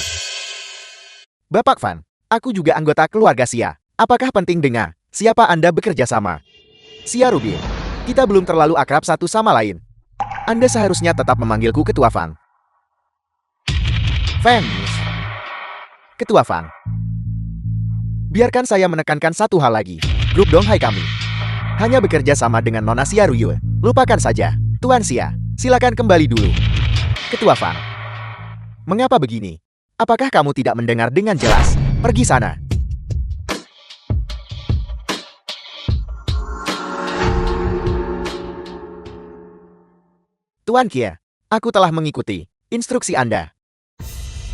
Bapak Van, aku juga anggota keluarga Sia. Apakah penting dengan siapa Anda bekerja sama? Sia Rubin, kita belum terlalu akrab satu sama lain. Anda seharusnya tetap memanggilku Ketua Van. Van. Ketua Van. Biarkan saya menekankan satu hal lagi. Grup Donghai kami hanya bekerja sama dengan Nona Sia Ruyue. Lupakan saja. Tuan Sia, silakan kembali dulu. Ketua Van. Mengapa begini? Apakah kamu tidak mendengar dengan jelas? Pergi sana. Tuan Kia, aku telah mengikuti instruksi Anda.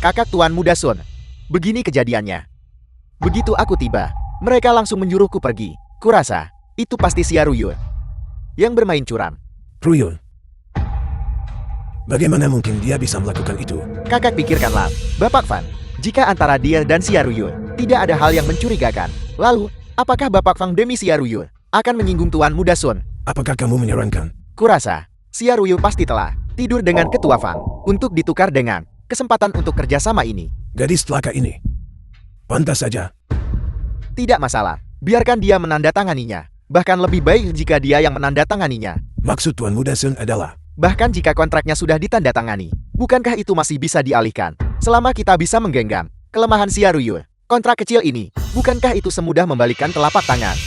Kakak Tuan Muda Sun. Begini kejadiannya. Begitu aku tiba, mereka langsung menyuruhku pergi. Kurasa, itu pasti Sia Ruyue yang bermain curang. Pruyun, bagaimana mungkin dia bisa melakukan itu? Kakak pikirkanlah, Bapak Van, jika antara dia dan Sia Ruyue tidak ada hal yang mencurigakan, lalu, apakah Bapak Van demi Sia Ruyue akan menyinggung Tuan Muda Sun? Apakah kamu menyarankan? Kurasa, Sia Ruyue pasti telah tidur dengan Ketua Van untuk ditukar dengan kesempatan untuk kerjasama ini. Gadis telaka ini, pantas saja. Tidak masalah, biarkan dia menandatanganinya. Bahkan lebih baik jika dia yang menandatanganinya. Maksud Tuan Muda Sun adalah, Bahkan jika kontraknya sudah ditandatangani, bukankah itu masih bisa dialihkan? Selama kita bisa menggenggam kelemahan Sia Ruyue, kontrak kecil ini, bukankah itu semudah membalikkan telapak tangan?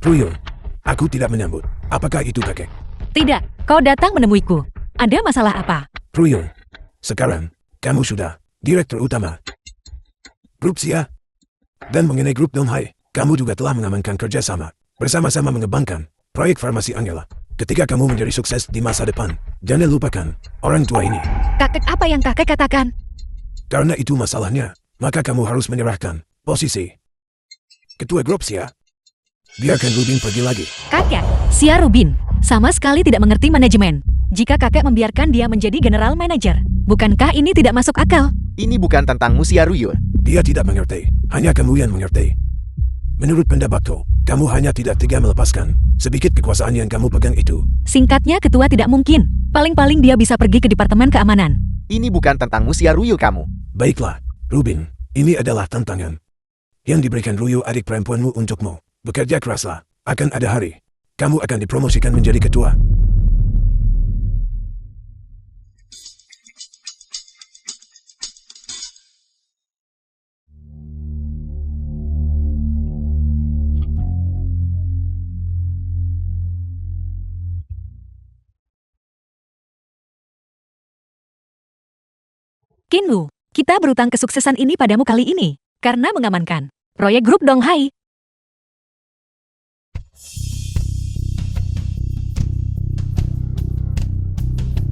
Pruyun, aku tidak menyambut. Apakah itu kakek? Tidak, kau datang menemuiku. Ada masalah apa? Pruyun, sekarang kamu sudah direktur utama grup Sia. Dan mengenai grup Donghai, kamu juga telah mengamankan kerjasama bersama-sama mengembangkan proyek farmasi Angela. Ketika kamu menjadi sukses di masa depan, jangan lupakan orang tua ini. Kakek, apa yang kakek katakan? Karena itu masalahnya, maka kamu harus menyerahkan posisi ketua grup Sia. Biarkan Rubin pergi lagi. Kakek, Sia Rubin sama sekali tidak mengerti manajemen. Jika kakek membiarkan dia menjadi general manager, bukankah ini tidak masuk akal? Ini bukan tentang Sia Ruyue. Dia tidak mengerti, hanya kamu yang mengerti. Menurut pendapatku, kamu hanya tidak tega melepaskan sedikit kekuasaan yang kamu pegang itu. Singkatnya, ketua tidak mungkin. Paling-paling dia bisa pergi ke Departemen Keamanan. Ini bukan tentang Sia Ruyue kamu. Baiklah, Rubin, ini adalah tantangan. yang diberikan Ruyu adik perempuanmu untukmu. Bekerja keraslah, akan ada hari. Kamu akan dipromosikan menjadi ketua. Kinwu, kita berutang kesuksesan ini padamu kali ini, karena mengamankan proyek grup Donghai.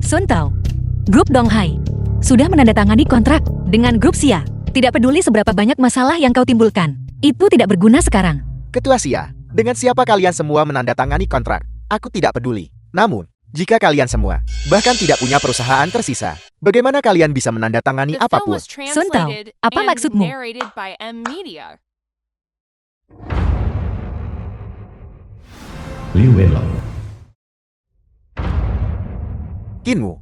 Sun Tao, grup Donghai, sudah menandatangani kontrak dengan grup Xia. Tidak peduli seberapa banyak masalah yang kau timbulkan, itu tidak berguna sekarang. Ketua Xia, dengan siapa kalian semua menandatangani kontrak? Aku tidak peduli. Namun, jika kalian semua bahkan tidak punya perusahaan tersisa, bagaimana kalian bisa menandatangani The film apapun? was Sun Tao, translated apa and maksudmu? narrated by M Media. Liu Wenlong. Kinwu,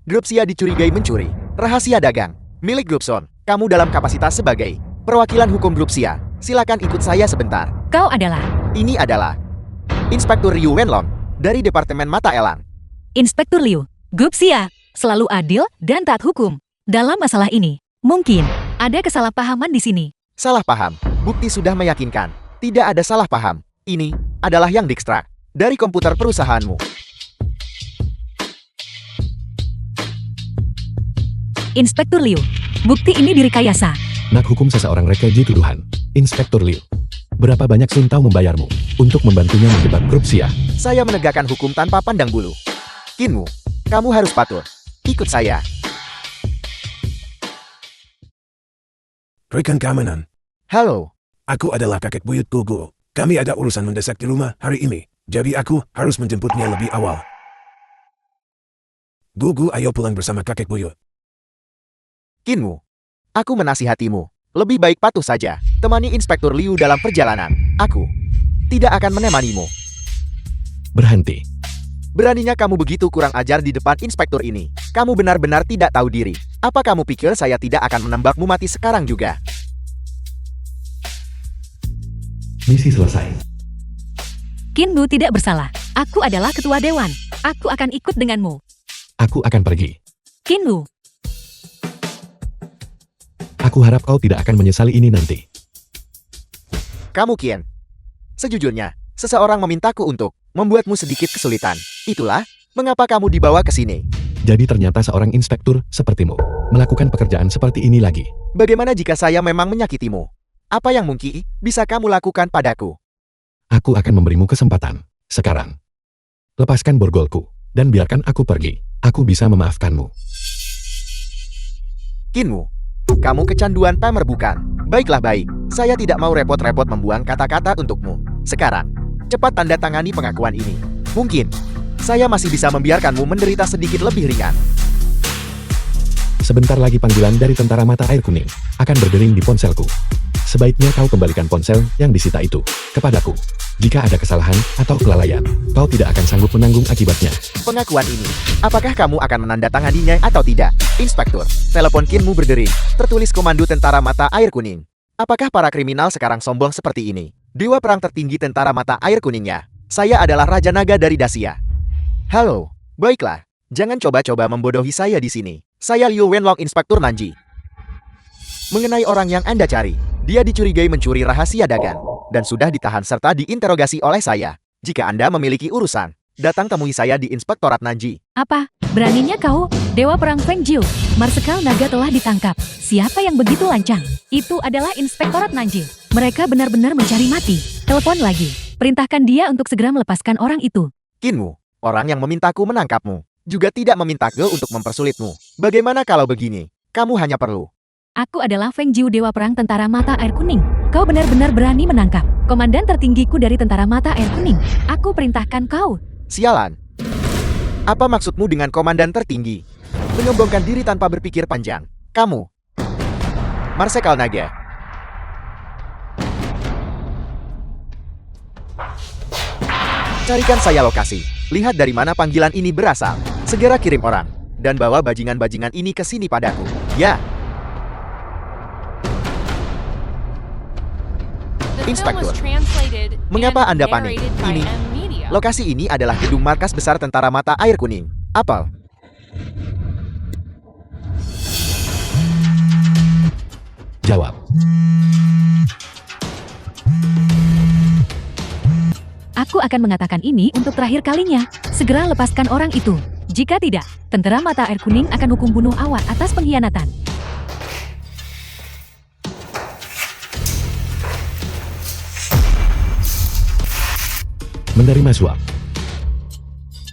grup Xia dicurigai mencuri rahasia dagang milik grup Son. Kamu dalam kapasitas sebagai perwakilan hukum grup Xia. Silakan ikut saya sebentar. Kau adalah Ini adalah Inspektur Liu Wenlong dari Departemen Mata Elang. Inspektur Liu. Grup Xia selalu adil dan taat hukum. Dalam masalah ini, mungkin ada kesalahpahaman di sini. Salah paham. Bukti sudah meyakinkan. Tidak ada salah paham. Ini adalah yang diekstrak dari komputer perusahaanmu. Inspektur Liu, bukti ini direkayasa. Nak hukum seseorang rekeji tuduhan. Inspektur Liu. Berapa banyak Sun Tao membayarmu untuk membantunya menjebak grup Xia? Saya menegakkan hukum tanpa pandang bulu. Kinwu, kamu harus patuh. Ikut saya. Rekan keamanan, Halo. aku adalah kakek buyut Gugu. Kami ada urusan mendesak di rumah hari ini, jadi aku harus menjemputnya lebih awal. Gugu, ayo pulang bersama kakek buyut. Kinwu, aku menasihatimu. Lebih baik patuh saja. Temani Inspektur Liu dalam perjalanan. Aku tidak akan menemanimu. Berhenti. Beraninya kamu begitu kurang ajar di depan inspektur ini. Kamu benar-benar tidak tahu diri. Apa kamu pikir saya tidak akan menembakmu mati sekarang juga? Misi selesai. Kinwu tidak bersalah. Aku adalah ketua dewan. Aku akan ikut denganmu. Aku akan pergi. Kinwu, Aku harap kau tidak akan menyesali ini nanti. Kamu Qian. Sejujurnya, seseorang memintaku untuk membuatmu sedikit kesulitan. Itulah mengapa kamu dibawa ke sini. Jadi ternyata seorang inspektur sepertimu melakukan pekerjaan seperti ini lagi. Bagaimana jika saya memang menyakitimu? Apa yang mungkin bisa kamu lakukan padaku? Aku akan memberimu kesempatan. Sekarang. Lepaskan borgolku, dan biarkan aku pergi. Aku bisa memaafkanmu. Kinwu, kamu kecanduan pamer bukan? Baiklah baik, saya tidak mau repot-repot membuang kata-kata untukmu. Sekarang, cepat tanda tangani pengakuan ini. Mungkin, saya masih bisa membiarkanmu menderita sedikit lebih ringan. Sebentar lagi panggilan dari tentara mata air kuning akan berdering di ponselku. Sebaiknya kau kembalikan ponsel yang disita itu kepadaku. Jika ada kesalahan atau kelalaian, kau tidak akan sanggup menanggung akibatnya. Pengakuan ini, apakah kamu akan menandatanganinya atau tidak? Inspektur, telepon Kinmu berdering. Tertulis Komando Tentara Mata Air Kuning. Apakah para kriminal sekarang sombong seperti ini? Dewa perang tertinggi Tentara Mata Air Kuningnya. Saya adalah Raja Naga dari Dacia. Halo, baiklah. Jangan coba-coba membodohi saya di sini. Saya Liu Wenlong, Inspektur Nanji. Mengenai orang yang Anda cari, dia dicurigai mencuri rahasia dagang, dan sudah ditahan serta diinterogasi oleh saya. Jika Anda memiliki urusan, datang temui saya di Inspektorat Nanji. apa? Beraninya kau? Dewa Perang Feng Jiu. Marsekal Naga telah ditangkap. Siapa yang begitu lancang? Itu adalah Inspektorat Nanji. Mereka benar-benar mencari mati. Telepon lagi. Perintahkan dia untuk segera melepaskan orang itu. Kinmu, orang yang memintaku menangkapmu, juga tidak memintaku untuk mempersulitmu. Bagaimana kalau begini? Kamu hanya perlu Aku adalah Feng Jiu, Dewa Perang Tentara Mata Air Kuning. Kau benar-benar berani menangkap komandan tertinggiku dari Tentara Mata Air Kuning. Aku perintahkan kau. sialan. Apa maksudmu dengan komandan tertinggi? Menyombongkan diri tanpa berpikir panjang. Kamu, Marsekal Naga. Carikan saya lokasi. Lihat dari mana panggilan ini berasal. Segera kirim orang. Dan bawa bajingan-bajingan ini ke sini padaku. Ya. film Inspektur, was translated mengapa and Anda panik? narrated by Ini, M Media. lokasi ini adalah gedung markas besar Tentara Mata Air Kuning. Apel. Jawab. Aku akan mengatakan ini untuk terakhir kalinya. Segera lepaskan orang itu. Jika tidak, Tentara Mata Air Kuning akan hukum bunuh awak atas pengkhianatan. Menerima suap.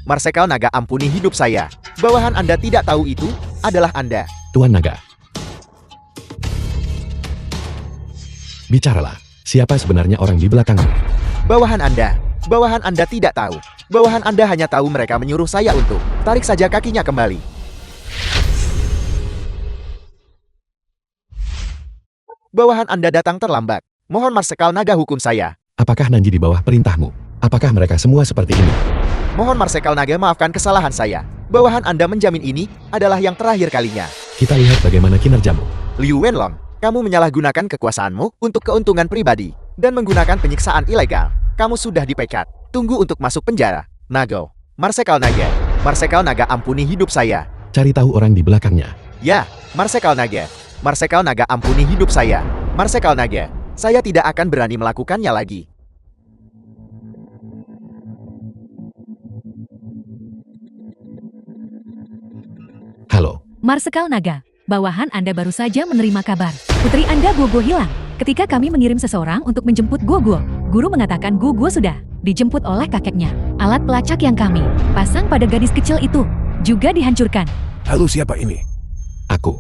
Marsekal Naga, ampuni hidup saya. Bawahan Anda tidak tahu itu adalah Anda. Tuan Naga. Bicaralah. Siapa sebenarnya orang di belakangmu? Bawahan Anda tidak tahu. Bawahan Anda hanya tahu mereka menyuruh saya untuk tarik saja kakinya kembali. Bawahan Anda datang terlambat. Mohon Marsekal Naga hukum saya. Apakah Nanji di bawah perintahmu? Apakah mereka semua seperti ini? Mohon Marsekal Naga maafkan kesalahan saya. Bawahan Anda menjamin ini adalah yang terakhir kalinya. Kita lihat bagaimana kinerjamu. Liu Wenlong, kamu menyalahgunakan kekuasaanmu untuk keuntungan pribadi dan menggunakan penyiksaan ilegal. Kamu sudah dipecat. Tunggu untuk masuk penjara. Nago. Marsekal Naga. Marsekal Naga, ampuni hidup saya. Cari tahu orang di belakangnya. Ya, Marsekal Naga. Marsekal Naga, ampuni hidup saya. Marsekal Naga. Saya tidak akan berani melakukannya lagi. Halo. Marsekal Naga, bawahan Anda baru saja menerima kabar. Putri Anda Guoguo hilang. Ketika kami mengirim seseorang untuk menjemput Guoguo, guru mengatakan Guoguo sudah dijemput oleh kakeknya. Alat pelacak yang kami pasang pada gadis kecil itu juga dihancurkan. Halo, siapa ini? Aku.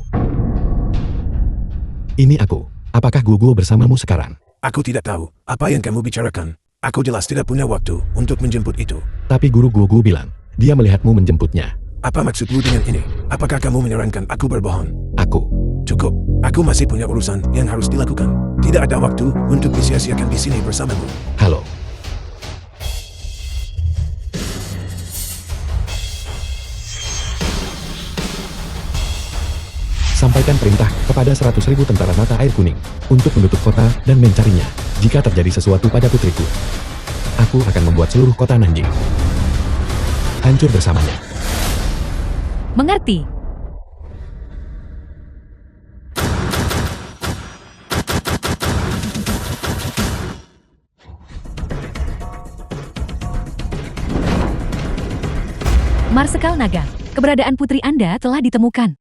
Ini aku. Apakah Guoguo bersamamu sekarang? Aku tidak tahu apa yang kamu bicarakan. Aku jelas tidak punya waktu untuk menjemput itu. Tapi guru Guoguo bilang, dia melihatmu menjemputnya. Apa maksudmu dengan ini? Apakah kamu menyarankan aku berbohong? Aku. Cukup. Aku masih punya urusan yang harus dilakukan. Tidak ada waktu untuk disia-siakan di sini bersamamu. Halo. Sampaikan perintah kepada 100.000 tentara mata air kuning untuk menutup kota dan mencarinya. Jika terjadi sesuatu pada putriku, aku akan membuat seluruh kota Nanjing hancur bersamanya. Mengerti? Marsekal Naga, keberadaan putri Anda telah ditemukan.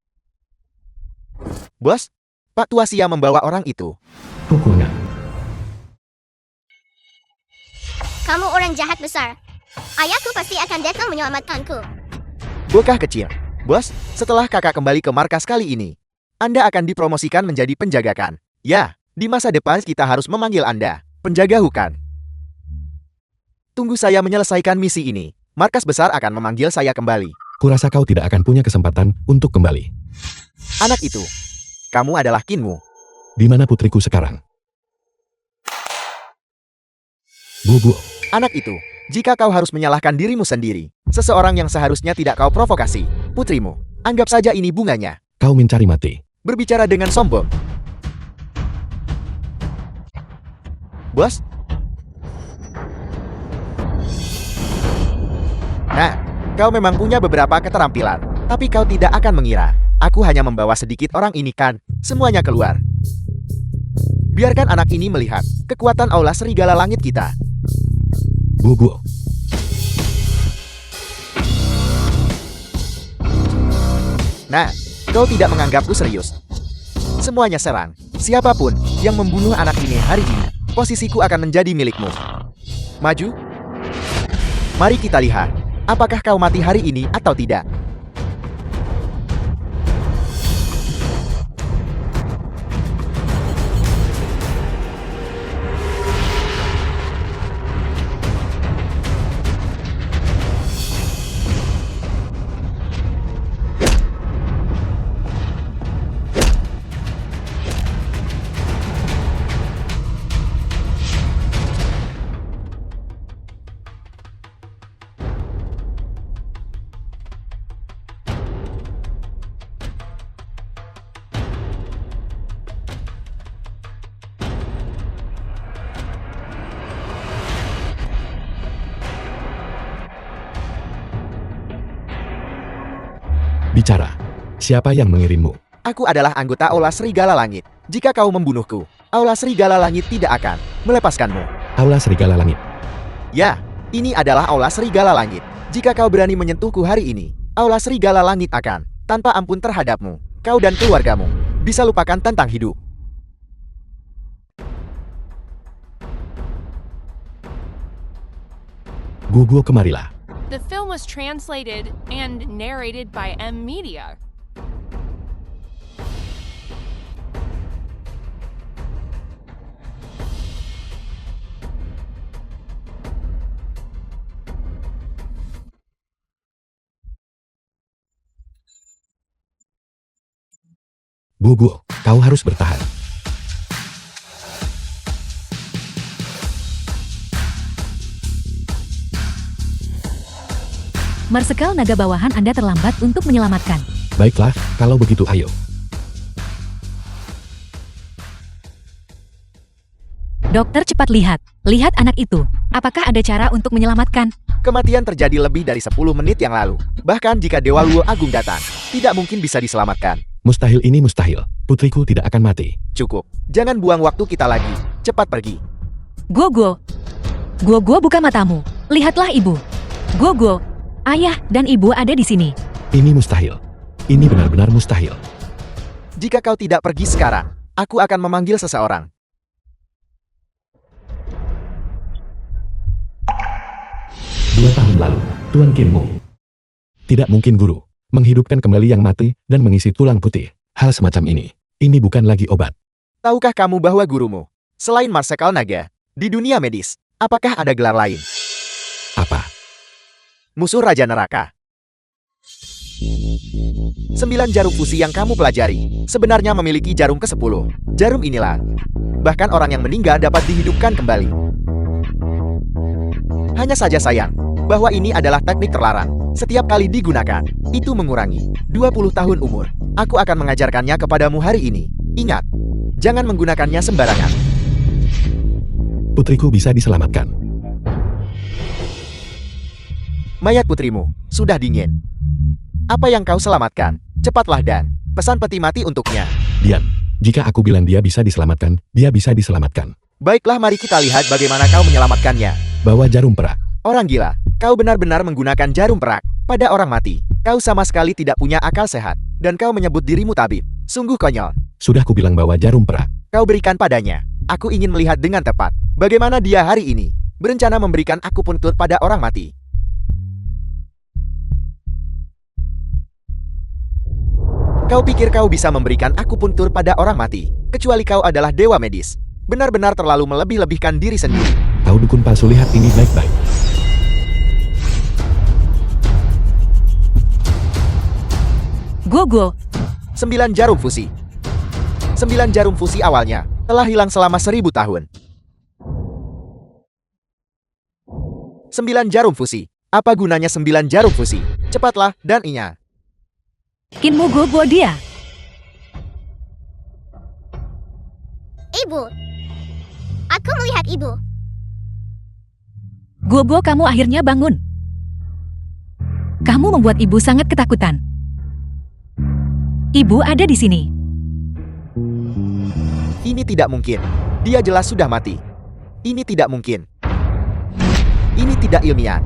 Bos, Pak Tuasia membawa orang itu. Pukulnya. Kamu orang jahat besar. Ayahku pasti akan datang menyelamatkanku. Bocah kecil. Bos, setelah kakak kembali ke markas kali ini, Anda akan dipromosikan menjadi penjagakan. Ya, di masa depan kita harus memanggil Anda penjaga hutan. Tunggu saya menyelesaikan misi ini. Markas besar akan memanggil saya kembali. Kurasa kau tidak akan punya kesempatan untuk kembali. Anak itu, kamu adalah kinmu. Di mana putriku sekarang? Guoguo. Anak itu, jika kau harus menyalahkan dirimu sendiri, seseorang yang seharusnya tidak kau provokasi, putrimu, anggap saja ini bunganya. Kau mencari mati. Berbicara dengan sombong. Bos? Nah, kau memang punya beberapa keterampilan, tapi kau tidak akan mengira. Aku hanya membawa sedikit orang ini kan, semuanya keluar. Biarkan anak ini melihat kekuatan aula serigala langit kita. Guoguo. Nah, kau tidak menganggapku serius. Semuanya serang. Siapapun yang membunuh anak ini hari ini, posisiku akan menjadi milikmu. Maju. Mari kita lihat, apakah kau mati hari ini atau tidak. Bicara. Siapa yang mengirimmu? Aku adalah anggota Aula Serigala Langit. Jika kau membunuhku, Aula Serigala Langit tidak akan melepaskanmu. Aula Serigala Langit. Ya, ini adalah Aula Serigala Langit. Jika kau berani menyentuhku hari ini, Aula Serigala Langit akan tanpa ampun terhadapmu. Kau dan keluargamu bisa lupakan tentang hidup. Guguo kemarilah. The film was translated and narrated by M Media. Guguo, kau harus bertahan. Marsekal naga bawahan Anda terlambat untuk menyelamatkan. Baiklah, kalau begitu ayo. Dokter cepat lihat. Lihat anak itu. Apakah ada cara untuk menyelamatkan? Kematian terjadi lebih dari 10 menit yang lalu. Bahkan jika Dewa Luo Agung datang, tidak mungkin bisa diselamatkan. Mustahil ini mustahil. Putriku tidak akan mati. Cukup. Jangan buang waktu kita lagi. Cepat pergi. Guguo. Guguo buka matamu. Lihatlah ibu. Guguo. Ayah dan ibu ada di sini. Ini mustahil. Ini benar-benar mustahil. Jika kau tidak pergi sekarang, aku akan memanggil seseorang. Dua tahun lalu, Tuan Kinmu. Tidak mungkin guru. Menghidupkan kembali yang mati dan mengisi tulang putih. Hal semacam ini bukan lagi obat. Tahukah kamu bahwa gurumu, selain Marsekal Naga, di dunia medis, apakah ada gelar lain? Apa? Musuh Raja Neraka. 9 jarum fusi yang kamu pelajari, sebenarnya memiliki jarum ke-10. Jarum inilah. Bahkan orang yang meninggal dapat dihidupkan kembali. Hanya saja sayang, bahwa ini adalah teknik terlarang. Setiap kali digunakan, itu mengurangi 20 tahun umur. Aku akan mengajarkannya kepadamu hari ini. Ingat, jangan menggunakannya sembarangan. Putriku bisa diselamatkan. Mayat putrimu sudah dingin. Apa yang kau selamatkan? Cepatlah dan pesan peti mati untuknya. Dian, jika aku bilang dia bisa diselamatkan, dia bisa diselamatkan. Baiklah, mari kita lihat bagaimana kau menyelamatkannya. Bawa jarum perak. Orang gila, kau benar-benar menggunakan jarum perak pada orang mati. Kau sama sekali tidak punya akal sehat, dan kau menyebut dirimu tabib. Sungguh konyol. Sudah kubilang bawa jarum perak. Kau berikan padanya. Aku ingin melihat dengan tepat bagaimana dia hari ini berencana memberikan akupuntur pada orang mati. Kau pikir kau bisa memberikan akupuntur pada orang mati, kecuali kau adalah dewa medis. Benar-benar terlalu melebih-lebihkan diri sendiri. Kau dukun palsu, lihat ini baik-baik. Guguo. 9 jarum fusi. 9 jarum fusi awalnya telah hilang selama 1000 tahun. 9 jarum fusi. Apa gunanya 9 jarum fusi? Cepatlah dan ingat. Kinmu Guguo dia. Ibu. Aku melihat ibu. Guguo, kamu akhirnya bangun. Kamu membuat ibu sangat ketakutan. Ibu ada di sini. Ini tidak mungkin. Dia jelas sudah mati. Ini tidak mungkin. Ini tidak ilmiah.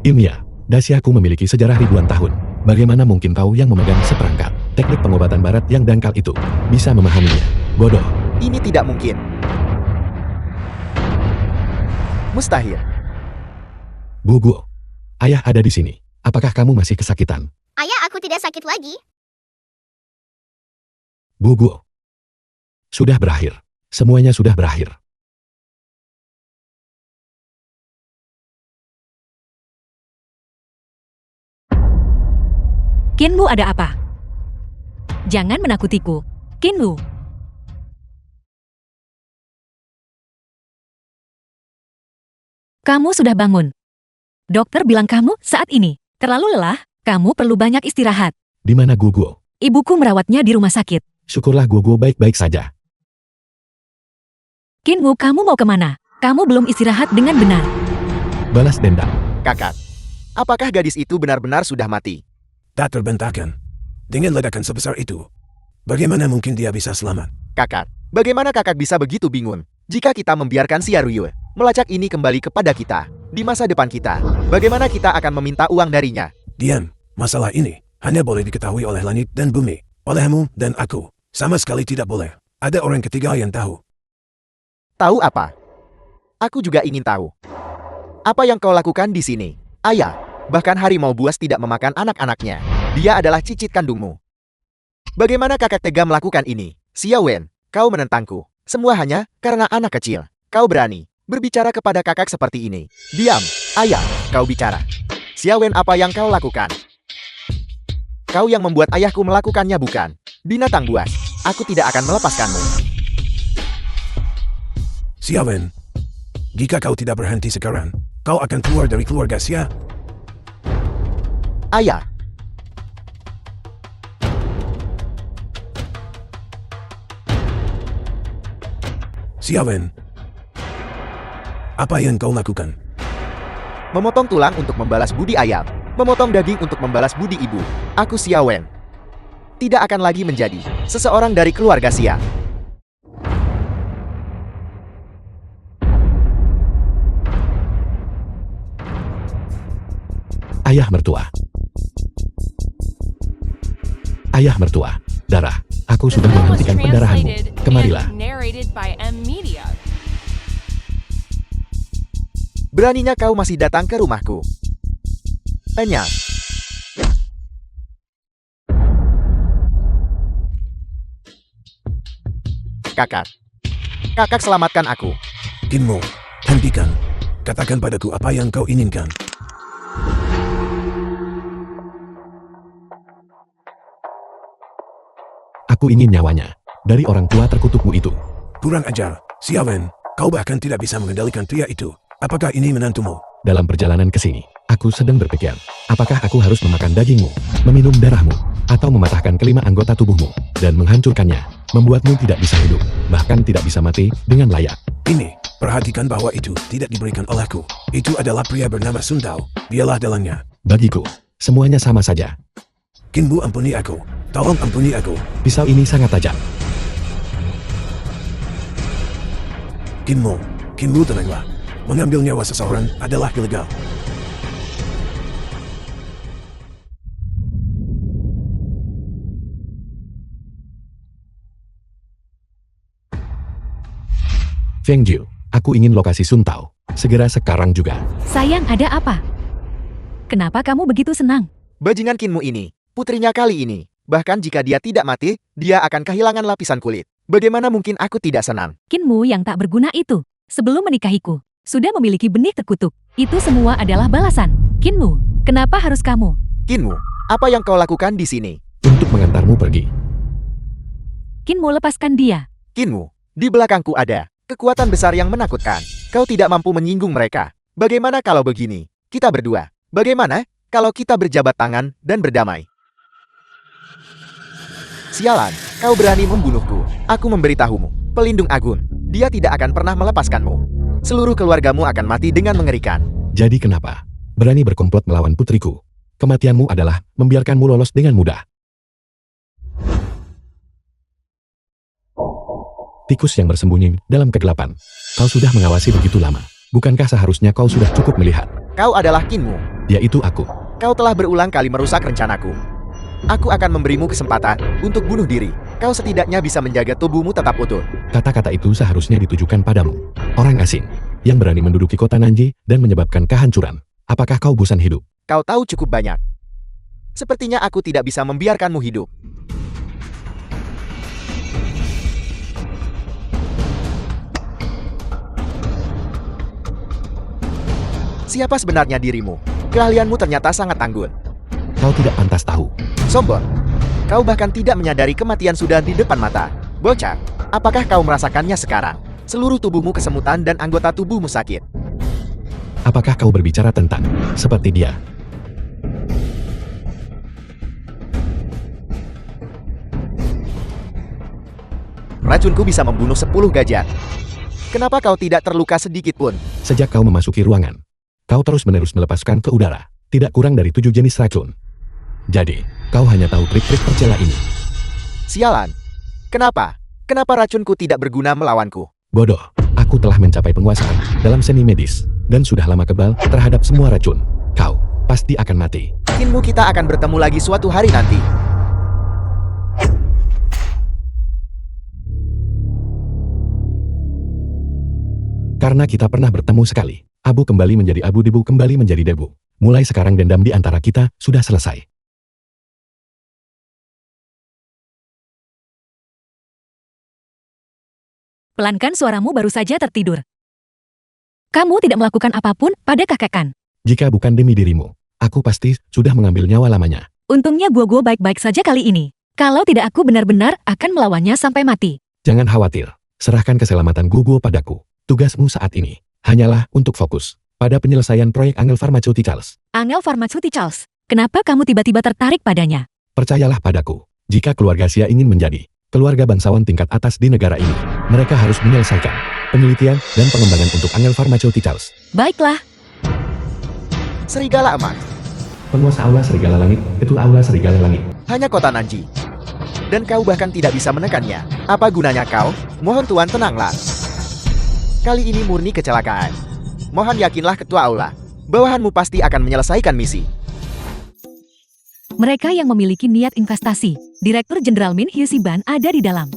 Ilmiah, Dasyahku memiliki sejarah ribuan tahun. Bagaimana mungkin kau yang memegang seperangkat teknik pengobatan barat yang dangkal itu bisa memahaminya? Bodoh. Ini tidak mungkin. Mustahil. Guguo, ayah ada di sini. Apakah kamu masih kesakitan? Ayah, aku tidak sakit lagi. Guguo. Sudah berakhir. Semuanya sudah berakhir. Kinmu ada apa? Jangan menakutiku. Kinmu. Kamu sudah bangun. Dokter bilang kamu saat ini terlalu lelah, kamu perlu banyak istirahat. Di mana Guguo? Ibuku merawatnya di rumah sakit. Syukurlah Guguo baik-baik saja. Kinmu, kamu mau kemana? Kamu belum istirahat dengan benar. Balas dendam. Kakak, apakah gadis itu benar-benar sudah mati? Tak terbantahkan. dengan ledakan sebesar itu. Bagaimana mungkin dia bisa selamat? Kakak, bagaimana kakak bisa begitu bingung? Jika kita membiarkan si Aruyue melacak ini kembali kepada kita, di masa depan kita, bagaimana kita akan meminta uang darinya? Diam, masalah ini hanya boleh diketahui oleh langit dan bumi. Olehmu dan aku, sama sekali tidak boleh. Ada orang ketiga yang tahu. Tahu apa? Aku juga ingin tahu. Apa yang kau lakukan di sini? Ayah, bahkan harimau buas tidak memakan anak-anaknya. Dia adalah cicit kandungmu. Bagaimana kakak tega melakukan ini? Xiao Wen, kau menentangku. Semua hanya karena anak kecil. Kau berani berbicara kepada kakak seperti ini. Diam, ayah, kau bicara. Xiao Wen, apa yang kau lakukan? Kau yang membuat ayahku melakukannya bukan? Binatang buas, aku tidak akan melepaskanmu. Xiao Wen, jika kau tidak berhenti sekarang, kau akan keluar dari keluarga Xia. Ayah, Xiao Wen, apa yang kau lakukan? memotong tulang untuk membalas budi ayam, memotong daging untuk membalas budi ibu. Aku Xiao Wen tidak akan lagi menjadi seseorang dari keluarga Xia. Ayah mertua. Ayah mertua, darah. Aku The sudah film was menghentikan pendarahanmu. translated Kemarilah. and narrated by M Media. Beraninya kau masih datang ke rumahku? Tanya. Kakak. Kakak selamatkan aku. Kinmo, hentikan. Katakan padaku apa yang kau inginkan. Aku ingin nyawanya. Dari orang tua terkutukmu itu. Kurang ajar, Xiao Wen, kau bahkan tidak bisa mengendalikan pria itu. Apakah ini menantumu? Dalam perjalanan ke sini, aku sedang berpikir, apakah aku harus memakan dagingmu, meminum darahmu, atau mematahkan kelima anggota tubuhmu, dan menghancurkannya, membuatmu tidak bisa hidup, bahkan tidak bisa mati dengan layak. Ini, perhatikan bahwa itu tidak diberikan olehku. Itu adalah pria bernama Sun Tao. Dialah dalangnya. Bagiku, semuanya sama saja. Kinmu, ampuni aku. Tolong ampuni aku. Pisau ini sangat tajam. Kinmu tenanglah. Mengambil nyawa seseorang adalah ilegal. Feng Jiu, aku ingin lokasi Sun Tao. Segera sekarang juga. Sayang, ada apa? Kenapa kamu begitu senang? Bajingan Kinmu ini, putrinya kali ini. Bahkan jika dia tidak mati, dia akan kehilangan lapisan kulit. Bagaimana mungkin aku tidak senang? Kinmu yang tak berguna itu, sebelum menikahiku, sudah memiliki benih terkutuk. Itu semua adalah balasan. Kinmu, kenapa harus kamu? Kinmu, apa yang kau lakukan di sini? Untuk mengantarmu pergi. Kinmu, lepaskan dia. Kinmu, di belakangku ada kekuatan besar yang menakutkan. Kau tidak mampu menyinggung mereka. Bagaimana kalau begini? Kita berdua. Bagaimana kalau kita berjabat tangan dan berdamai? Sialan, kau berani membunuhku. Aku memberitahumu, pelindung agung. Dia tidak akan pernah melepaskanmu. Seluruh keluargamu akan mati dengan mengerikan. Jadi kenapa? Berani berkomplot melawan putriku. Kematianmu adalah membiarkanmu lolos dengan mudah. Tikus yang bersembunyi dalam kegelapan. Kau sudah mengawasi begitu lama. Bukankah seharusnya kau sudah cukup melihat? Kau adalah Kinmu. Yaitu aku. Kau telah berulang kali merusak rencanaku. Aku akan memberimu kesempatan untuk bunuh diri. Kau setidaknya bisa menjaga tubuhmu tetap utuh. Kata-kata itu seharusnya ditujukan padamu. Orang asing yang berani menduduki kota Nanji dan menyebabkan kehancuran. Apakah kau bosan hidup? Kau tahu cukup banyak. Sepertinya aku tidak bisa membiarkanmu hidup. Siapa sebenarnya dirimu? Keahlianmu ternyata sangat anggun. Kau tidak pantas tahu. Sombong. Kau bahkan tidak menyadari kematian sudah di depan mata. Bocah, apakah kau merasakannya sekarang? Seluruh tubuhmu kesemutan dan anggota tubuhmu sakit. Apakah kau berbicara tentang seperti dia? Racunku bisa membunuh 10 gajah. Kenapa kau tidak terluka sedikit pun? Sejak kau memasuki ruangan, kau terus-menerus melepaskan ke udara. Tidak kurang dari 7 jenis racun. Jadi, kau hanya tahu trik-trik tercela ini. Sialan. Kenapa? Kenapa racunku tidak berguna melawanku? Bodoh, aku telah mencapai penguasaan dalam seni medis, dan sudah lama kebal terhadap semua racun. Kau pasti akan mati. Yakinmu kita akan bertemu lagi suatu hari nanti. Karena kita pernah bertemu sekali, abu kembali menjadi abu, debu kembali menjadi debu. Mulai sekarang dendam di antara kita sudah selesai. Pelankan, suaramu baru saja tertidur. Kamu tidak melakukan apapun pada kakak. Jika bukan demi dirimu, aku pasti sudah mengambil nyawa lamanya. Untungnya gua baik-baik saja kali ini. Kalau tidak, aku benar-benar akan melawannya sampai mati. Jangan khawatir, serahkan keselamatan Guguo padaku. Tugasmu saat ini hanyalah untuk fokus pada penyelesaian proyek Angel Pharmaceuticals. Angel Pharmaceuticals, kenapa kamu tiba-tiba tertarik padanya? Percayalah padaku, jika keluarga Xia ingin menjadi keluarga bangsawan tingkat atas di negara ini, mereka harus menyelesaikan penelitian dan pengembangan untuk Angel Pharmaceuticals. Baiklah. Serigala emas. Penguasa Aula Serigala Langit, Ketua Aula Serigala Langit. Hanya kota Nanji. Dan kau bahkan tidak bisa menekannya. Apa gunanya kau? Mohon Tuan tenanglah. Kali ini murni kecelakaan. Mohon yakinlah Ketua Aula. Bawahanmu pasti akan menyelesaikan misi. Mereka yang memiliki niat investasi, Direktur Jenderal Min Hyusiban ada di dalam.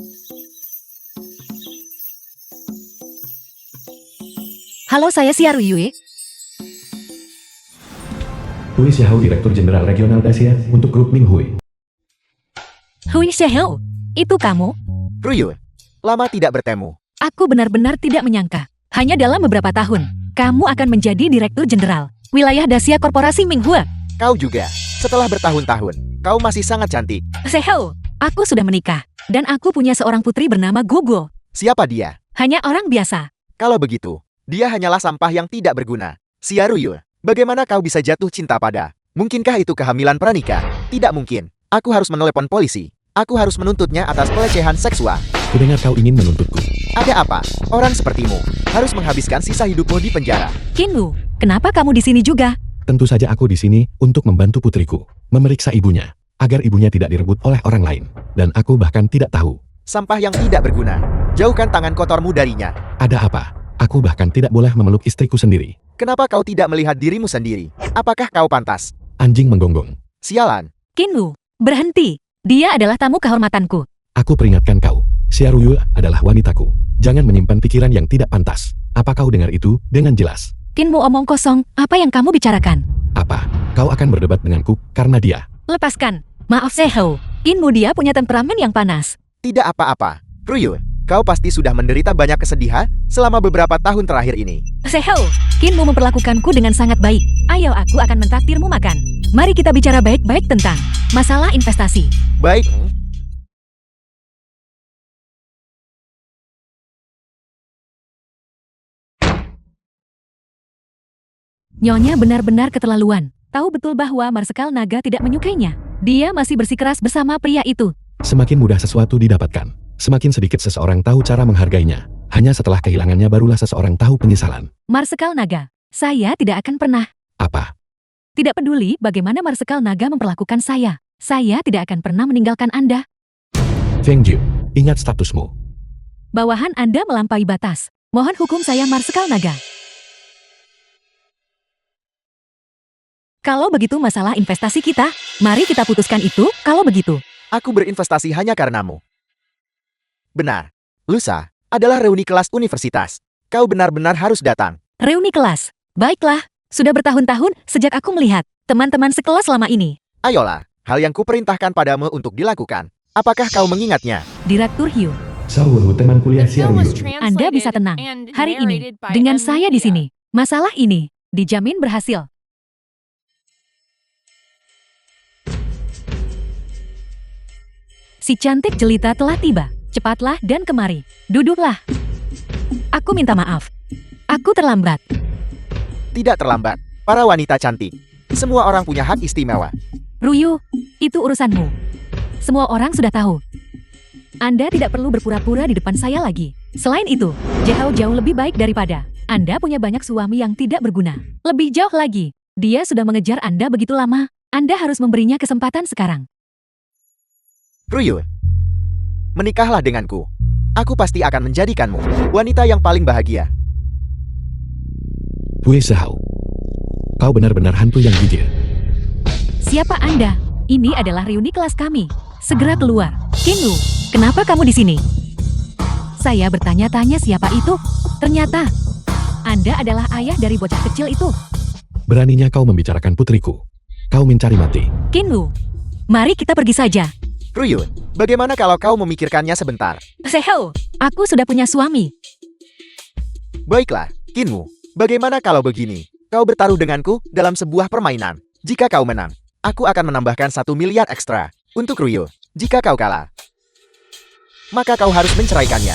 Halo, saya Xia Ruyue. Hui Xiahou, Direktur Jenderal Regional Asia untuk Grup Minghui. Hui Xiahou, itu kamu? Ruyue, lama tidak bertemu. Aku benar-benar tidak menyangka. Hanya dalam beberapa tahun, kamu akan menjadi Direktur Jenderal Wilayah Dasia Korporasi Minghua. Kau juga. Setelah bertahun-tahun, kau masih sangat cantik. Xiahou, aku sudah menikah. Dan aku punya seorang putri bernama Guguo. Siapa dia? Hanya orang biasa. Kalau begitu, dia hanyalah sampah yang tidak berguna. Xia Ruyue, bagaimana kau bisa jatuh cinta pada? Mungkinkah itu kehamilan pranikah? Tidak mungkin. Aku harus menelepon polisi. Aku harus menuntutnya atas pelecehan seksual. Kudengar kau ingin menuntutku. Ada apa? Orang sepertimu harus menghabiskan sisa hidupmu di penjara. Kinwu, kenapa kamu di sini juga? Tentu saja aku di sini untuk membantu putriku memeriksa ibunya, agar ibunya tidak direbut oleh orang lain. Dan aku bahkan tidak tahu. Sampah yang tidak berguna. Jauhkan tangan kotormu darinya. Ada apa? Aku bahkan tidak boleh memeluk istriku sendiri. Kenapa kau tidak melihat dirimu sendiri? Apakah kau pantas? Anjing menggonggong. Sialan. Kinwu, berhenti. Dia adalah tamu kehormatanku. Aku peringatkan kau, Xia Ruyue adalah wanitaku. Jangan menyimpan pikiran yang tidak pantas. Apa kau dengar itu dengan jelas? Kinwu omong kosong, apa yang kamu bicarakan? Apa? Kau akan berdebat denganku karena dia? Lepaskan. Maaf Xiahou, Kinwu dia punya temperamen yang panas. Tidak apa-apa. Ruyue, kau pasti sudah menderita banyak kesedihan selama beberapa tahun terakhir ini. Xiahou, Kinwu memperlakukanku dengan sangat baik. Ayo, aku akan mentraktirmu makan. Mari kita bicara baik-baik tentang masalah investasi. Baik. Nyonya benar-benar keterlaluan. Tahu betul bahwa Marsekal Naga tidak menyukainya. Dia masih bersikeras bersama pria itu. Semakin mudah sesuatu didapatkan, semakin sedikit seseorang tahu cara menghargainya. Hanya setelah kehilangannya barulah seseorang tahu penyesalan. Marsekal Naga, saya tidak akan pernah. Apa? Tidak peduli bagaimana Marsekal Naga memperlakukan saya tidak akan pernah meninggalkan Anda. Feng Jiu, ingat statusmu. Bawahan Anda melampaui batas. Mohon hukum saya Marsekal Naga. Kalau begitu masalah investasi kita, mari kita putuskan itu kalau begitu. Aku berinvestasi hanya karenamu. Benar. Lusa adalah reuni kelas universitas. Kau benar-benar harus datang. Reuni kelas. Baiklah, sudah bertahun-tahun sejak aku melihat teman-teman sekelas selama ini. Ayolah, hal yang kuperintahkan padamu untuk dilakukan. Apakah kau mengingatnya? Direktur Hugh, Saul, teman kuliah Xia Ruyue. Anda bisa tenang. Hari ini, dengan saya di sini, masalah ini dijamin berhasil. Si cantik jelita telah tiba. Cepatlah dan kemari. Duduklah. Aku minta maaf. Aku terlambat. Tidak terlambat. Para wanita cantik. Semua orang punya hak istimewa. Ruyue, itu urusanmu. Semua orang sudah tahu. Anda tidak perlu berpura-pura di depan saya lagi. Selain itu, jauh lebih baik daripada Anda punya banyak suami yang tidak berguna. Lebih jauh lagi, dia sudah mengejar Anda begitu lama. Anda harus memberinya kesempatan sekarang. Ruyul, menikahlah denganku. Aku pasti akan menjadikanmu wanita yang paling bahagia. Gue Sehau. Kau benar-benar hantu yang jijik. Siapa Anda? Ini adalah reuni kelas kami. Segera keluar. Kinwu, kenapa kamu di sini? Saya bertanya-tanya siapa itu. Ternyata, Anda adalah ayah dari bocah kecil itu. Beraninya kau membicarakan putriku. Kau mencari mati. Kinwu, mari kita pergi saja. Ruyul, bagaimana kalau kau memikirkannya sebentar? Sehau, aku sudah punya suami. Baiklah, Kinwu, bagaimana kalau begini? Kau bertaruh denganku dalam sebuah permainan. Jika kau menang, aku akan menambahkan 1 miliar ekstra. Untuk Ruyul, jika kau kalah, maka kau harus menceraikannya.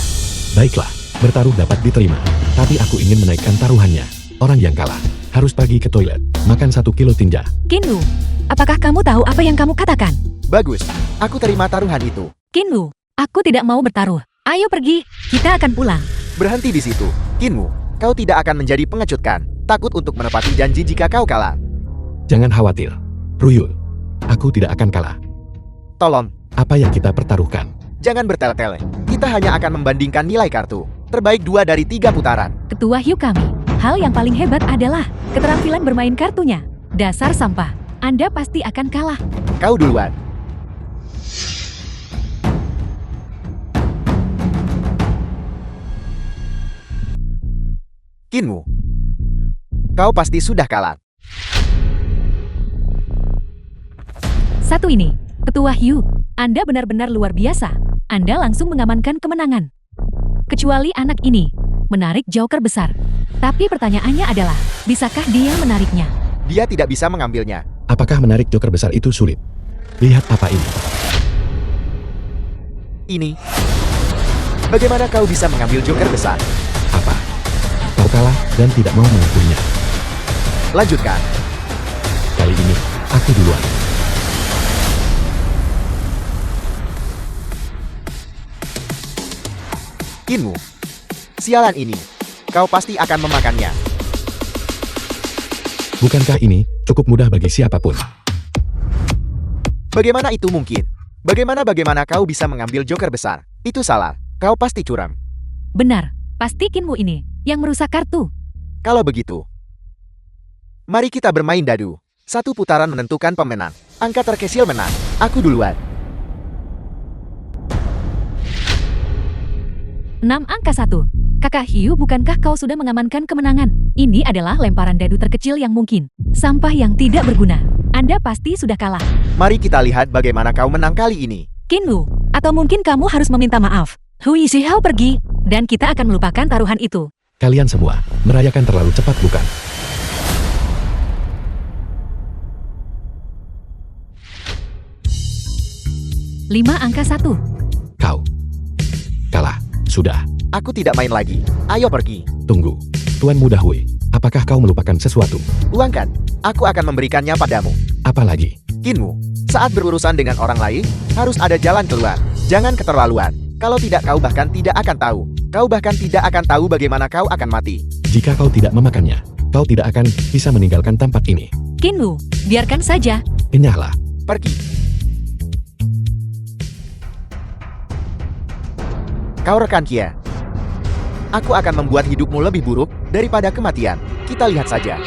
Baiklah, bertaruh dapat diterima. Tapi aku ingin menaikkan taruhannya. Orang yang kalah harus pergi ke toilet, makan 1 kilo tinja. Kinwu, apakah kamu tahu apa yang kamu katakan? Bagus, aku terima taruhan itu. Kinwu, aku tidak mau bertaruh. Ayo pergi, kita akan pulang. Berhenti di situ. Kinwu, kau tidak akan menjadi pengejutkan. Takut untuk menepati janji jika kau kalah. Jangan khawatir. Ruyul, aku tidak akan kalah. Tolong, Apa yang kita pertaruhkan? jangan bertele-tele. Kita hanya akan membandingkan nilai kartu. Terbaik 2 dari 3 putaran. Ketua hiu kami, hal yang paling hebat adalah keterampilan bermain kartunya. Dasar sampah, Anda pasti akan kalah. Kau duluan. Kinwu, kau pasti sudah kalah. Satu ini, Ketua Hiu, Anda benar-benar luar biasa. Anda langsung mengamankan kemenangan. Kecuali anak ini, menarik joker besar. Tapi pertanyaannya adalah, bisakah dia menariknya? Dia tidak bisa mengambilnya. Apakah menarik joker besar itu sulit? Lihat apa ini. Ini. Bagaimana kau bisa mengambil joker besar? Apa? Kau kalah dan tidak mau mengakuinya. Lanjutkan. Kali ini, aku duluan. Kinwu, sialan ini. Kau pasti akan memakannya. Bukankah ini cukup mudah bagi siapapun? Bagaimana itu mungkin? Bagaimana kau bisa mengambil joker besar? Itu salah. Kau pasti curang. Benar, pasti Kinwu ini yang merusak kartu. Kalau begitu, mari kita bermain dadu. 1 putaran menentukan pemenang. Angka terkecil menang. Aku duluan. 6 angka 1. Kakak Hiu, bukankah kau sudah mengamankan kemenangan? Ini adalah lemparan dadu terkecil yang mungkin. Sampah yang tidak berguna. Anda pasti sudah kalah. Mari kita lihat bagaimana kau menang kali ini. Kinwu, atau mungkin kamu harus meminta maaf. Hui Zihao pergi, dan kita akan melupakan taruhan itu. Kalian semua merayakan terlalu cepat, bukan? Lima angka 1. Kau kalah. Sudah. Aku tidak main lagi. Ayo pergi. Tunggu. Tuan Muda Hui, apakah kau melupakan sesuatu? Uangkan. Aku akan memberikannya padamu. Apa lagi? Kinwu, saat berurusan dengan orang lain, harus ada jalan keluar. Jangan keterlaluan. Kalau tidak, kau bahkan tidak akan tahu. Kau bahkan tidak akan tahu bagaimana kau akan mati. Jika kau tidak memakannya, kau tidak akan bisa meninggalkan tempat ini. Kinwu, biarkan saja. Enyahlah. Pergi. Kau rekan Kia. Aku akan membuat hidupmu lebih buruk daripada kematian. Kita lihat saja.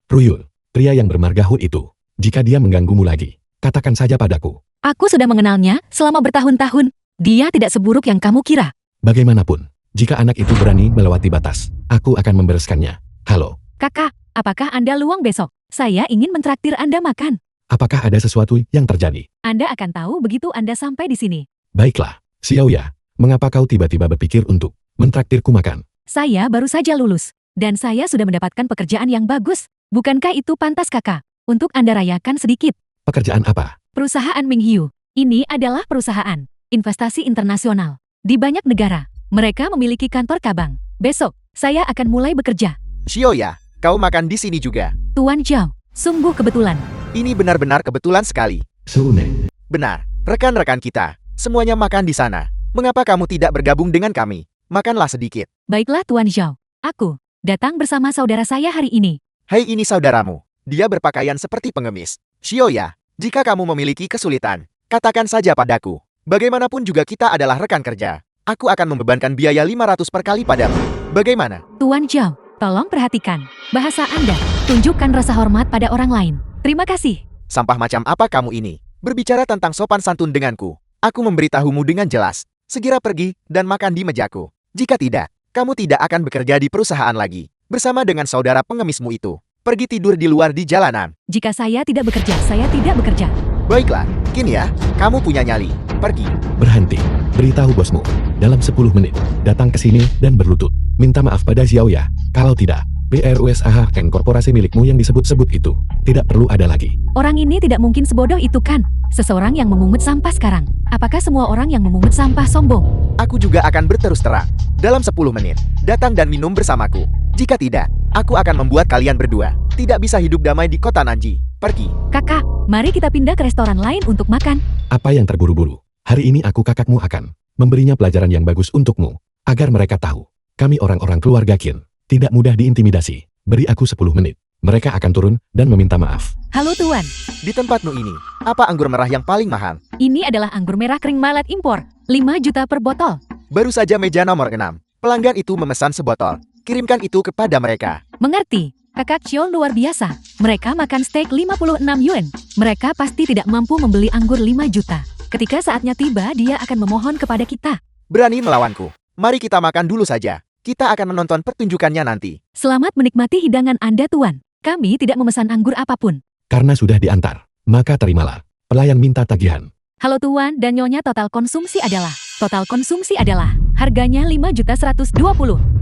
Ruyul, pria yang bermarga Hu itu. Jika dia mengganggumu lagi, katakan saja padaku. Aku sudah mengenalnya selama bertahun-tahun. Dia tidak seburuk yang kamu kira. Bagaimanapun, jika anak itu berani melewati batas, aku akan membereskannya. Halo, Kakak, apakah Anda luang besok? Saya ingin mentraktir Anda makan. apakah ada sesuatu yang terjadi? Anda akan tahu begitu Anda sampai di sini. Baiklah, Xiaoya, mengapa kau tiba-tiba berpikir untuk mentraktirku makan? Saya baru saja lulus, dan saya sudah mendapatkan pekerjaan yang bagus. Bukankah itu pantas kakak? Untuk Anda rayakan sedikit. Pekerjaan apa? Perusahaan Minghiu. Ini adalah perusahaan investasi internasional. Di banyak negara, mereka memiliki kantor cabang. Besok, saya akan mulai bekerja. Xiaoya, kau makan di sini juga. Tuan Zhao, sungguh kebetulan. Ini benar-benar kebetulan sekali. Seune. Benar, rekan-rekan kita, semuanya makan di sana. Mengapa kamu tidak bergabung dengan kami? Makanlah sedikit. Baiklah Tuan Zhao, aku datang bersama saudara saya hari ini. Hei, ini saudaramu. Dia berpakaian seperti pengemis. Xiaoya, jika kamu memiliki kesulitan, katakan saja padaku. Bagaimanapun juga kita adalah rekan kerja. Aku akan membebankan biaya 500 per kali padamu. Bagaimana? Tuan Zhao, tolong perhatikan bahasa Anda. Tunjukkan rasa hormat pada orang lain. Terima kasih. Sampah macam apa kamu ini? Berbicara tentang sopan santun denganku. Aku memberitahumu dengan jelas. Segera pergi dan makan di mejaku. Jika tidak, kamu tidak akan bekerja di perusahaan lagi. Bersama dengan saudara pengemismu itu. Pergi tidur di luar di jalanan. Jika saya tidak bekerja, saya tidak bekerja. Baiklah, kini ya, kamu punya nyali. Pergi. Berhenti. Beritahu bosmu. Dalam 10 menit, datang ke sini dan berlutut. Minta maaf pada Xiaoya. Kalau tidak, BRUSAHN korporasi milikmu yang disebut-sebut itu tidak perlu ada lagi. Orang ini tidak mungkin sebodoh itu kan? Seseorang yang memungut sampah sekarang. Apakah semua orang yang memungut sampah sombong? Aku juga akan berterus terang. Dalam 10 menit, datang dan minum bersamaku. Jika tidak, aku akan membuat kalian berdua tidak bisa hidup damai di kota Nanji. Pergi. Kakak, mari kita pindah ke restoran lain untuk makan. Apa yang terburu-buru? Hari ini aku kakakmu akan memberinya pelajaran yang bagus untukmu. Agar mereka tahu, kami orang-orang keluarga Qin tidak mudah diintimidasi. Beri aku 10 menit. Mereka akan turun dan meminta maaf. Halo Tuan, Di tempatmu ini, apa anggur merah yang paling mahal? ini adalah anggur merah kering malat impor. 5 juta per botol. Baru saja meja nomor 6. Pelanggan itu memesan sebotol. Kirimkan itu kepada mereka. Mengerti? Kakak Xiao luar biasa. Mereka makan steak 56 yuan. Mereka pasti tidak mampu membeli anggur 5 juta. Ketika saatnya tiba, dia akan memohon kepada kita. Berani melawanku? Mari kita makan dulu saja. Kita akan menonton pertunjukannya nanti. Selamat menikmati hidangan Anda, Tuan. Kami tidak memesan anggur apapun. Karena sudah diantar, maka terimalah. Pelayan minta tagihan. Halo Tuan dan Nyonya, total konsumsi adalah harganya 5.120.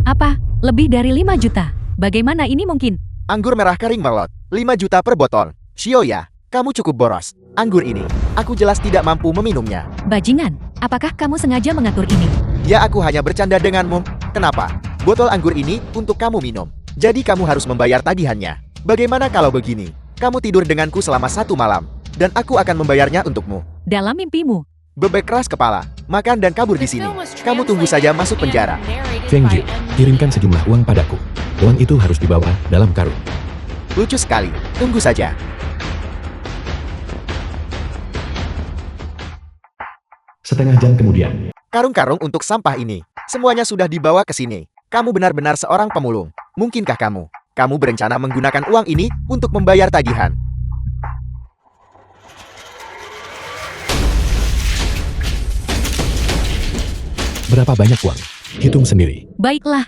Apa? Lebih dari 5 juta. Bagaimana ini mungkin? Anggur merah kering melot. 5 juta per botol. Xiaoya, kamu cukup boros. Anggur ini, aku jelas tidak mampu meminumnya. Bajingan, apakah kamu sengaja mengatur ini? Ya, aku hanya bercanda denganmu. Kenapa? Botol anggur ini untuk kamu minum. Jadi kamu harus membayar tagihannya. Bagaimana kalau begini? Kamu tidur denganku selama 1 malam. Dan aku akan membayarnya untukmu. Dalam mimpimu. Bebek keras kepala. Makan dan kabur di sini. Kamu tunggu saja masuk penjara. Feng Jie, kirimkan sejumlah uang padaku. Uang itu harus dibawa dalam karung. Lucu sekali. Tunggu saja. Setengah jam kemudian, Karung-karung untuk sampah ini. Semuanya sudah dibawa ke sini. Kamu benar-benar seorang pemulung. Mungkinkah kamu? Kamu berencana menggunakan uang ini untuk membayar tagihan. berapa banyak uang? Hitung sendiri. Baiklah.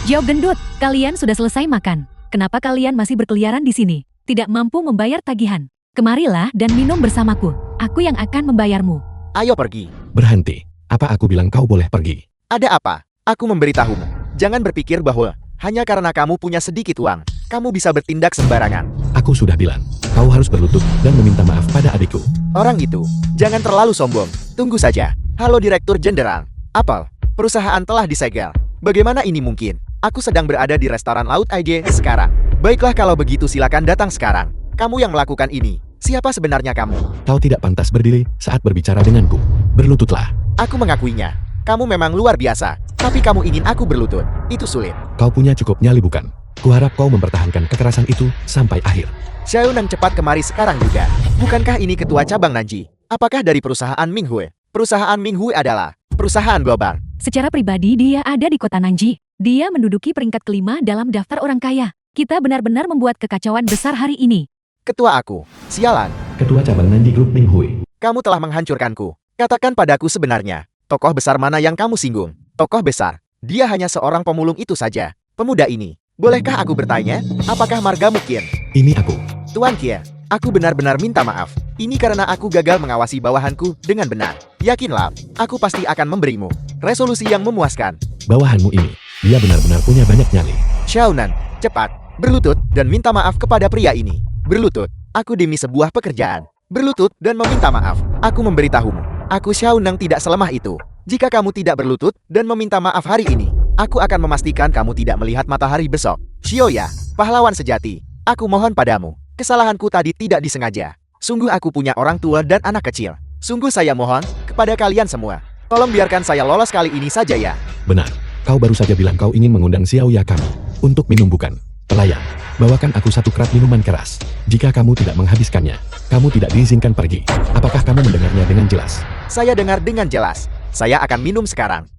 Jauh gendut, kalian sudah selesai makan. Kenapa kalian masih berkeliaran di sini? Tidak mampu membayar tagihan. Kemarilah dan minum bersamaku. Aku yang akan membayarmu. Ayo pergi. Berhenti. Apa aku bilang kau boleh pergi? Ada apa? Aku memberitahumu. Jangan berpikir bahwa hanya karena kamu punya sedikit uang, kamu bisa bertindak sembarangan. Aku sudah bilang, kau harus berlutut dan meminta maaf pada adikku. Orang itu, jangan terlalu sombong. Tunggu saja. Halo Direktur Jenderal. Apel, perusahaan telah disegel. Bagaimana ini mungkin? Aku sedang berada di restoran Laut IG sekarang. Baiklah kalau begitu silakan datang sekarang. Kamu yang melakukan ini. Siapa sebenarnya kamu? Kau tidak pantas berdiri saat berbicara denganku. Berlututlah. Aku mengakuinya. Kamu memang luar biasa. Tapi kamu ingin aku berlutut. Itu sulit. Kau punya cukup nyali bukan? Kuharap kau mempertahankan kekerasan itu sampai akhir. Xiaoneng cepat kemari sekarang juga. Bukankah ini ketua cabang Nanji? Apakah dari perusahaan Minghui? Perusahaan Minghui adalah perusahaan global. Secara pribadi dia ada di kota Nanji. Dia menduduki peringkat kelima dalam daftar orang kaya. Kita benar-benar membuat kekacauan besar hari ini. Ketua aku. Sialan. Ketua cabang Nanji Group Minghui. Kamu telah menghancurkanku. Katakan padaku sebenarnya. Tokoh besar mana yang kamu singgung? Tokoh besar. Dia hanya seorang pemulung itu saja. Pemuda ini. Bolehkah aku bertanya? Apakah margamu Qin? Ini aku. Tuan Qin, aku benar-benar minta maaf. Ini karena aku gagal mengawasi bawahanku dengan benar. Yakinlah, aku pasti akan memberimu resolusi yang memuaskan. Bawahanmu ini, dia benar-benar punya banyak nyali. Xiaonan, cepat, berlutut dan minta maaf kepada pria ini. Berlutut, aku demi sebuah pekerjaan. Berlutut dan meminta maaf. Aku memberitahumu, aku Xiaonan tidak selemah itu. Jika kamu tidak berlutut dan meminta maaf hari ini, aku akan memastikan kamu tidak melihat matahari besok. Xiaoya, pahlawan sejati, aku mohon padamu. Kesalahanku tadi tidak disengaja. Sungguh aku punya orang tua dan anak kecil. Sungguh saya mohon kepada kalian semua. Tolong biarkan saya lolos kali ini saja ya. Benar. Kau baru saja bilang kau ingin mengundang Xiaoya kami untuk minum bukan? Pelayan, bawakan aku 1 cup minuman keras. Jika kamu tidak menghabiskannya, kamu tidak diizinkan pergi. Apakah kamu mendengarnya dengan jelas? Saya dengar dengan jelas. Saya akan minum sekarang.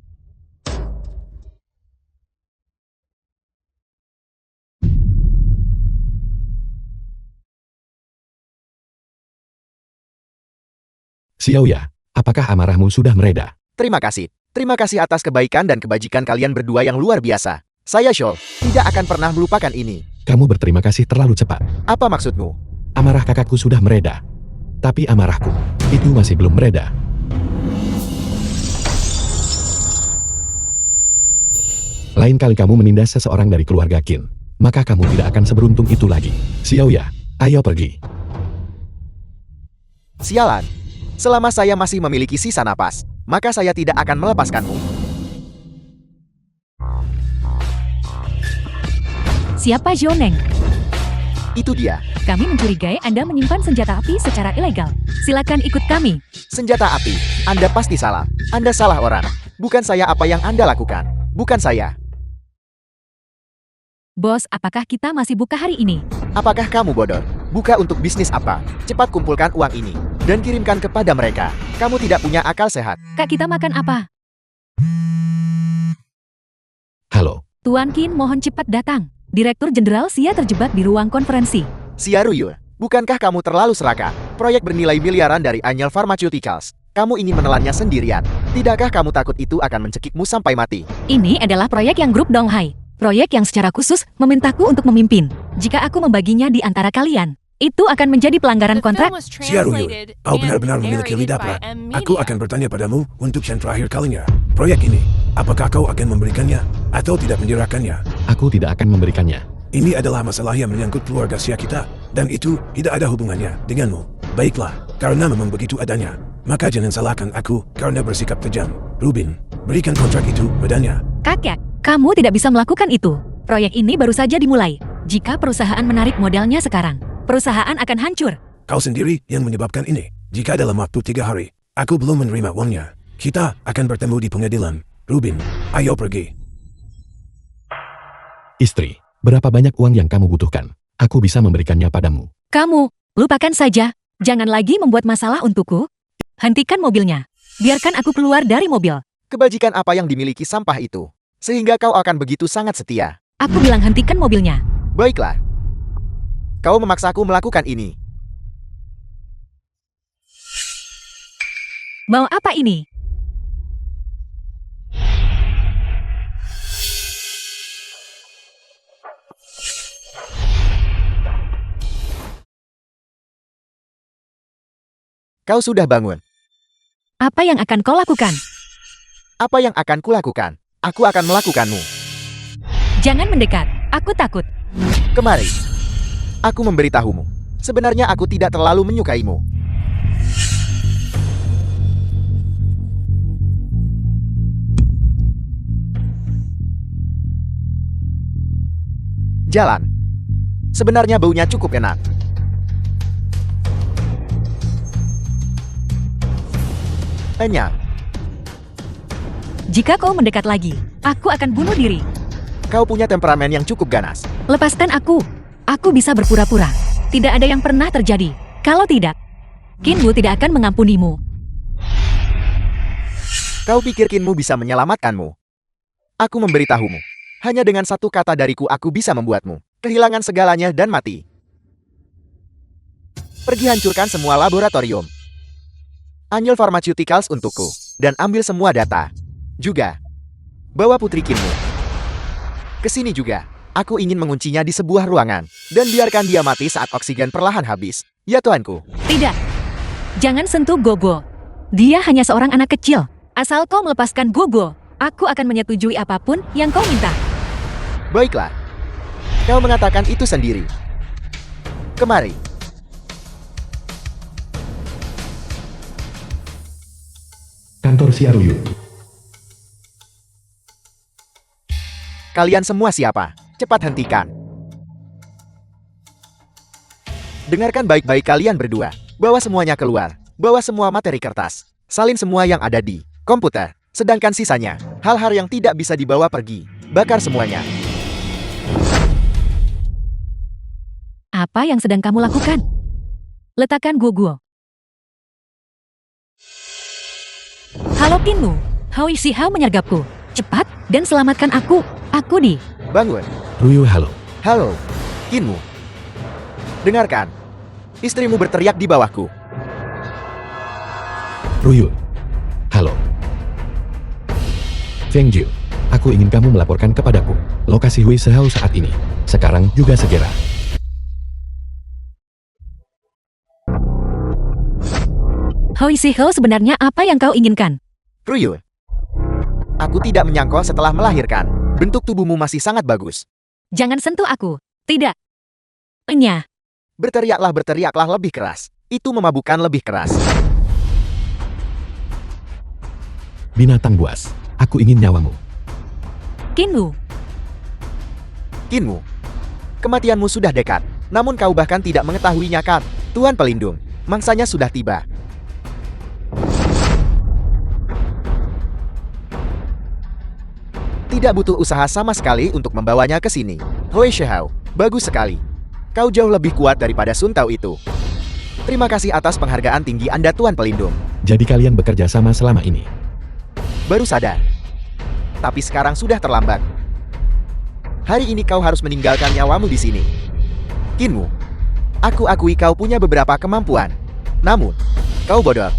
Xiaoya, apakah amarahmu sudah mereda? Terima kasih. Terima kasih atas kebaikan dan kebajikan kalian berdua yang luar biasa. Saya Shoal, tidak akan pernah melupakan ini. Kamu berterima kasih terlalu cepat. Apa maksudmu? Amarah kakakku sudah mereda. Tapi amarahku, itu masih belum mereda. Lain kali kamu menindas seseorang dari keluarga Qin, maka kamu tidak akan seberuntung itu lagi. Xiaoya, ayo pergi. Sialan. Selama saya masih memiliki sisa napas, maka saya tidak akan melepaskanmu. Siapa Zhoneng? Itu dia. Kami mencurigai Anda menyimpan senjata api secara ilegal. Silakan ikut kami. Senjata api. Anda pasti salah. Anda salah orang. Bukan saya apa yang Anda lakukan. Bukan saya. Bos, apakah kita masih buka hari ini? Apakah kamu bodoh? Buka untuk bisnis apa? Cepat kumpulkan uang ini dan kirimkan kepada mereka. Kamu tidak punya akal sehat. Kak, kita makan apa? Halo, Tuan Qin, mohon cepat datang. Direktur Jenderal Xia terjebak di ruang konferensi. Xiaoyu, bukankah kamu terlalu serakah? Proyek bernilai miliaran dari Anyel Pharmaceuticals. Kamu ingin menelannya sendirian. Tidakkah kamu takut itu akan mencekikmu sampai mati? Ini adalah proyek yang grup Donghai. Proyek yang secara khusus memintaku untuk memimpin. Jika aku membaginya di antara kalian, itu akan menjadi pelanggaran The kontrak. film was Xiaoyu, translated kau and benar-benar memiliki narrated lidah by berat. M Aku Media. akan bertanya padamu untuk yang terakhir kalinya. Proyek ini, apakah kau akan memberikannya atau tidak menyerahkannya? aku tidak akan memberikannya. Ini adalah masalah yang menyangkut keluarga Xia kita, dan itu tidak ada hubungannya denganmu. Baiklah, karena memang begitu adanya, maka jangan salahkan aku karena bersikap kejam. Rubin, berikan kontrak itu padanya. Kakek, kamu tidak bisa melakukan itu. Proyek ini baru saja dimulai. Jika perusahaan menarik modalnya sekarang, perusahaan akan hancur. Kau sendiri yang menyebabkan ini. Jika dalam waktu 3 hari, aku belum menerima uangnya, kita akan bertemu di pengadilan. Rubin, ayo pergi. Istri, berapa banyak uang yang kamu butuhkan? Aku bisa memberikannya padamu. Kamu, lupakan saja. Jangan lagi membuat masalah untukku. Hentikan mobilnya. Biarkan aku keluar dari mobil. Kebajikan apa yang dimiliki sampah itu? Sehingga kau akan begitu sangat setia. Aku bilang hentikan mobilnya. Baiklah. Kau memaksaku melakukan ini. Mau apa ini? Kau sudah bangun. Apa yang akan kau lakukan? Apa yang akan kulakukan? Aku akan melakukanmu. Jangan mendekat. Aku takut. Kemari. Aku memberitahumu. Sebenarnya aku tidak terlalu menyukaimu. Jalan. Sebenarnya baunya cukup enak. Enyang. Jika kau mendekat lagi, aku akan bunuh diri. Kau punya temperamen yang cukup ganas. Lepaskan aku. Aku bisa berpura-pura. Tidak ada yang pernah terjadi. Kalau tidak, Qin Wu tidak akan mengampunimu. Kau pikir Qin Wu bisa menyelamatkanmu? Aku memberitahumu. Hanya dengan satu kata dariku aku bisa membuatmu kehilangan segalanya dan mati. Pergi hancurkan semua laboratorium. Anyel Pharmaceuticals untukku. Dan ambil semua data. Juga. Bawa putri Qin Wu ke sini juga. Aku ingin menguncinya di sebuah ruangan. Dan biarkan dia mati saat oksigen perlahan habis. Ya tuanku. Tidak. Jangan sentuh Gogo. Dia hanya seorang anak kecil. Asal kau melepaskan Gogo, aku akan menyetujui apapun yang kau minta. Baiklah. Kau mengatakan itu sendiri. Kemari. Kantor Xiaoyu. Kalian semua siapa? Cepat hentikan. Dengarkan baik-baik kalian berdua. Bawa semuanya keluar. Bawa semua materi kertas. Salin semua yang ada di komputer. Sedangkan sisanya, hal-hal yang tidak bisa dibawa pergi. Bakar semuanya. Apa yang sedang kamu lakukan? Letakkan Guoguo. Halo Kinmu, Hao Ishihao menyergapku. Cepat dan selamatkan aku. Aku di... Bangun. Ryu halo. Halo, Kinmu. Dengarkan. Istrimu berteriak di bawahku. Ryu. Halo. Feng Jiu, aku ingin kamu melaporkan kepadaku lokasi Hui Sehao saat ini. Sekarang juga segera. Hao Ishihao, sebenarnya apa yang kau inginkan? Ryu. Aku tidak menyangkal setelah melahirkan. Bentuk tubuhmu masih sangat bagus. Jangan sentuh aku. Tidak. Enya. Berteriaklah lebih keras. Itu memabukkan lebih keras. Binatang buas, aku ingin nyawamu. Kinmu. Kinmu. Kematianmu sudah dekat. Namun kau bahkan tidak mengetahuinya kan? Tuhan pelindung. Mangsanya sudah tiba. Tidak butuh usaha sama sekali untuk membawanya ke sini. Hui Shihao, bagus sekali. Kau jauh lebih kuat daripada Sun Tao itu. Terima kasih atas penghargaan tinggi Anda, Tuan Pelindung. Jadi kalian bekerja sama selama ini. Baru sadar. Tapi sekarang sudah terlambat. Hari ini kau harus meninggalkan nyawamu di sini. Kinmu, aku akui kau punya beberapa kemampuan. Namun, kau bodoh.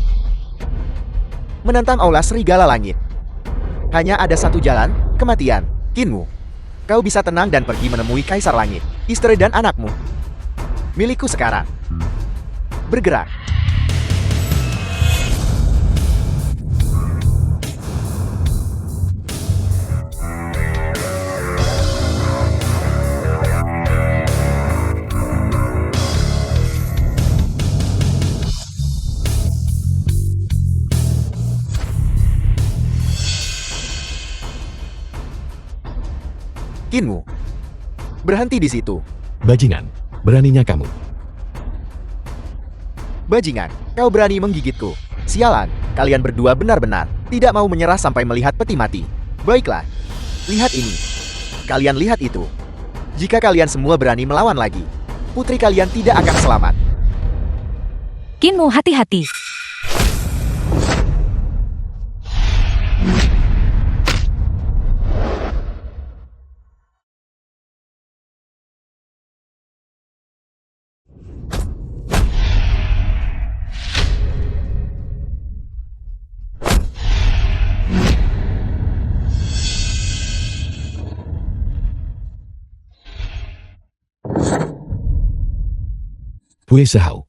Menantang aula serigala langit. Hanya ada satu jalan, kematian. Kinmu, kau bisa tenang dan pergi menemui Kaisar Langit, istri dan anakmu. Milikku sekarang. Bergerak. Kinmu, berhenti di situ. Bajingan, beraninya kamu. Bajingan, kau berani menggigitku. Sialan, kalian berdua benar-benar tidak mau menyerah sampai melihat peti mati. Baiklah, lihat ini. Kalian lihat itu. Jika kalian semua berani melawan lagi, putri kalian tidak akan selamat. Kinmu, hati-hati. Hui Sehao,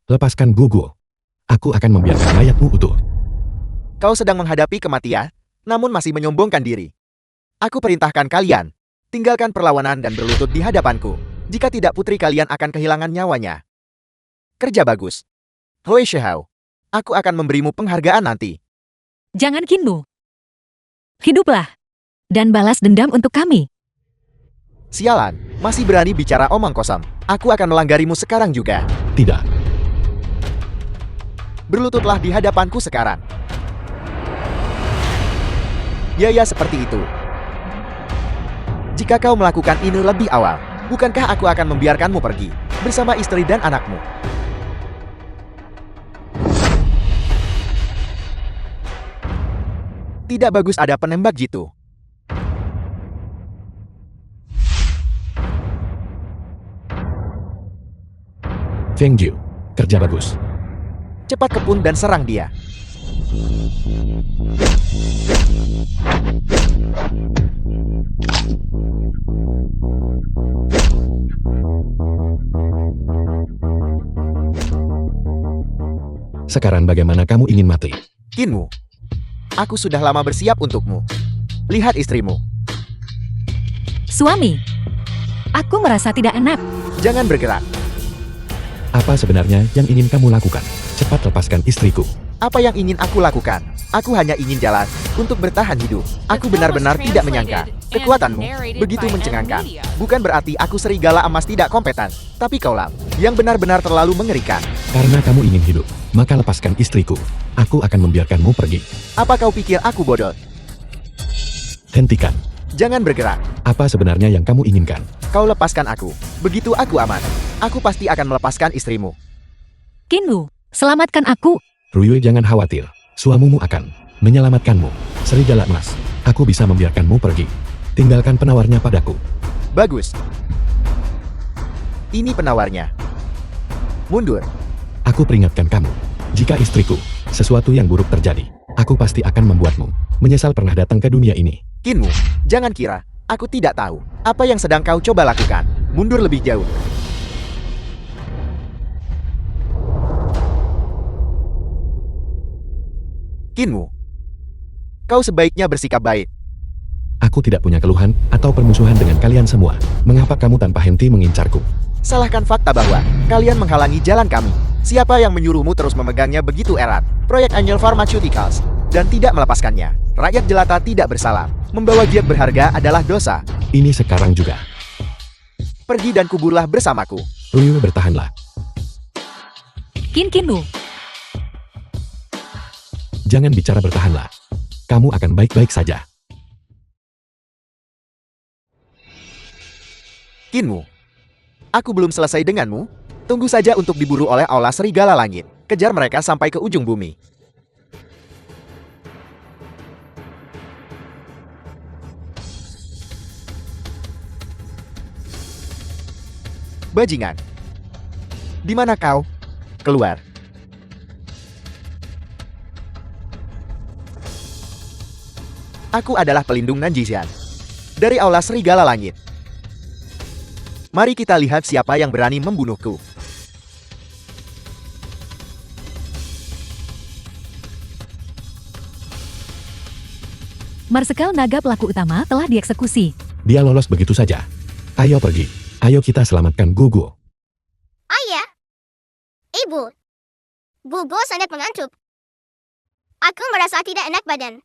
lepaskan Guoguo. Aku akan membiarkan mayatmu utuh. Kau sedang menghadapi kematian, namun masih menyombongkan diri. Aku perintahkan kalian, tinggalkan perlawanan dan berlutut di hadapanku. Jika tidak, putri kalian akan kehilangan nyawanya. Kerja bagus. Hui Shihao, aku akan memberimu penghargaan nanti. Jangan, Kinmu. Hiduplah. Dan balas dendam untuk kami. Sialan, masih berani bicara omong kosong. Aku akan melanggarimu sekarang juga. Tidak. Berlututlah di hadapanku sekarang. Ya, seperti itu. Jika kau melakukan ini lebih awal, bukankah aku akan membiarkanmu pergi bersama istri dan anakmu? Tidak bagus ada penembak jitu. Feng Jiu, kerja bagus. Cepat kepun dan serang dia. Sekarang bagaimana kamu ingin mati? Kinmu, aku sudah lama bersiap untukmu. Lihat istrimu. Suami, aku merasa tidak enak. Jangan bergerak. Apa sebenarnya yang ingin kamu lakukan? Cepat lepaskan istriku. Apa yang ingin aku lakukan? Aku hanya ingin jalan untuk bertahan hidup. Aku benar-benar tidak menyangka kekuatanmu begitu mencengangkan. Bukan berarti aku serigala emas tidak kompeten, tapi kaulah yang benar-benar terlalu mengerikan. Karena kamu ingin hidup, maka lepaskan istriku. Aku akan membiarkanmu pergi. Apa kau pikir aku bodoh? Hentikan. Jangan bergerak. Apa sebenarnya yang kamu inginkan? Kau lepaskan aku. Begitu aku aman, aku pasti akan melepaskan istrimu. Kinwu, selamatkan aku. Ruyue, jangan khawatir. Suamimu akan menyelamatkanmu. Serigala emas, aku bisa membiarkanmu pergi. Tinggalkan penawarnya padaku. Bagus. Ini penawarnya. Mundur. Aku peringatkan kamu. Jika istriku, sesuatu yang buruk terjadi, aku pasti akan membuatmu menyesal pernah datang ke dunia ini. Kinwu, jangan kira aku tidak tahu apa yang sedang kau coba lakukan. Mundur lebih jauh. Kinwu, kau sebaiknya bersikap baik. Aku tidak punya keluhan atau permusuhan dengan kalian semua. Mengapa kamu tanpa henti mengincarku? Salahkan fakta bahwa kalian menghalangi jalan kami. Siapa yang menyuruhmu terus memegangnya begitu erat? Proyek Angel Pharmaceuticals. Dan tidak melepaskannya. Rakyat jelata tidak bersalah. Membawa giat berharga adalah dosa. Ini sekarang juga. Pergi dan kuburlah bersamaku. Ruyue, bertahanlah. Kinwu, Jangan bicara bertahanlah. Kamu akan baik-baik saja. Kinwu, aku belum selesai denganmu. Tunggu saja untuk diburu oleh Aula Serigala Langit. Kejar mereka sampai ke ujung bumi. Bajingan. Di mana kau? Keluar. Aku adalah pelindung Nanjixian. Dari Aula Serigala Langit. Mari kita lihat siapa yang berani membunuhku. Marsekal Naga pelaku utama telah dieksekusi. Dia lolos begitu saja. Ayo pergi. Ayo kita selamatkan Gugu. Ayah. Ibu. Gugu sangat mengantuk. Aku merasa tidak enak badan.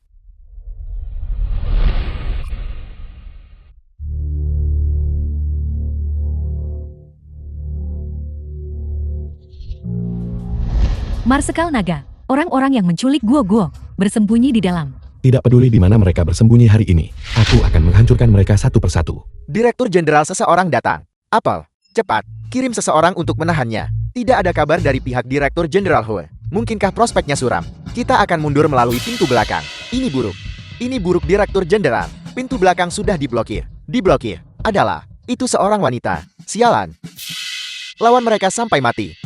Marsekal Naga, orang-orang yang menculik Guo bersembunyi di dalam. Tidak peduli di mana mereka bersembunyi hari ini, aku akan menghancurkan mereka satu persatu. Direktur Jenderal seseorang datang. Apel, cepat, kirim seseorang untuk menahannya. Tidak ada kabar dari pihak Direktur Jenderal Hue. Mungkinkah prospeknya suram? Kita akan mundur melalui pintu belakang. Ini buruk. Ini buruk Direktur Jenderal. Pintu belakang sudah diblokir. Diblokir adalah itu seorang wanita. Sialan. Lawan mereka sampai mati.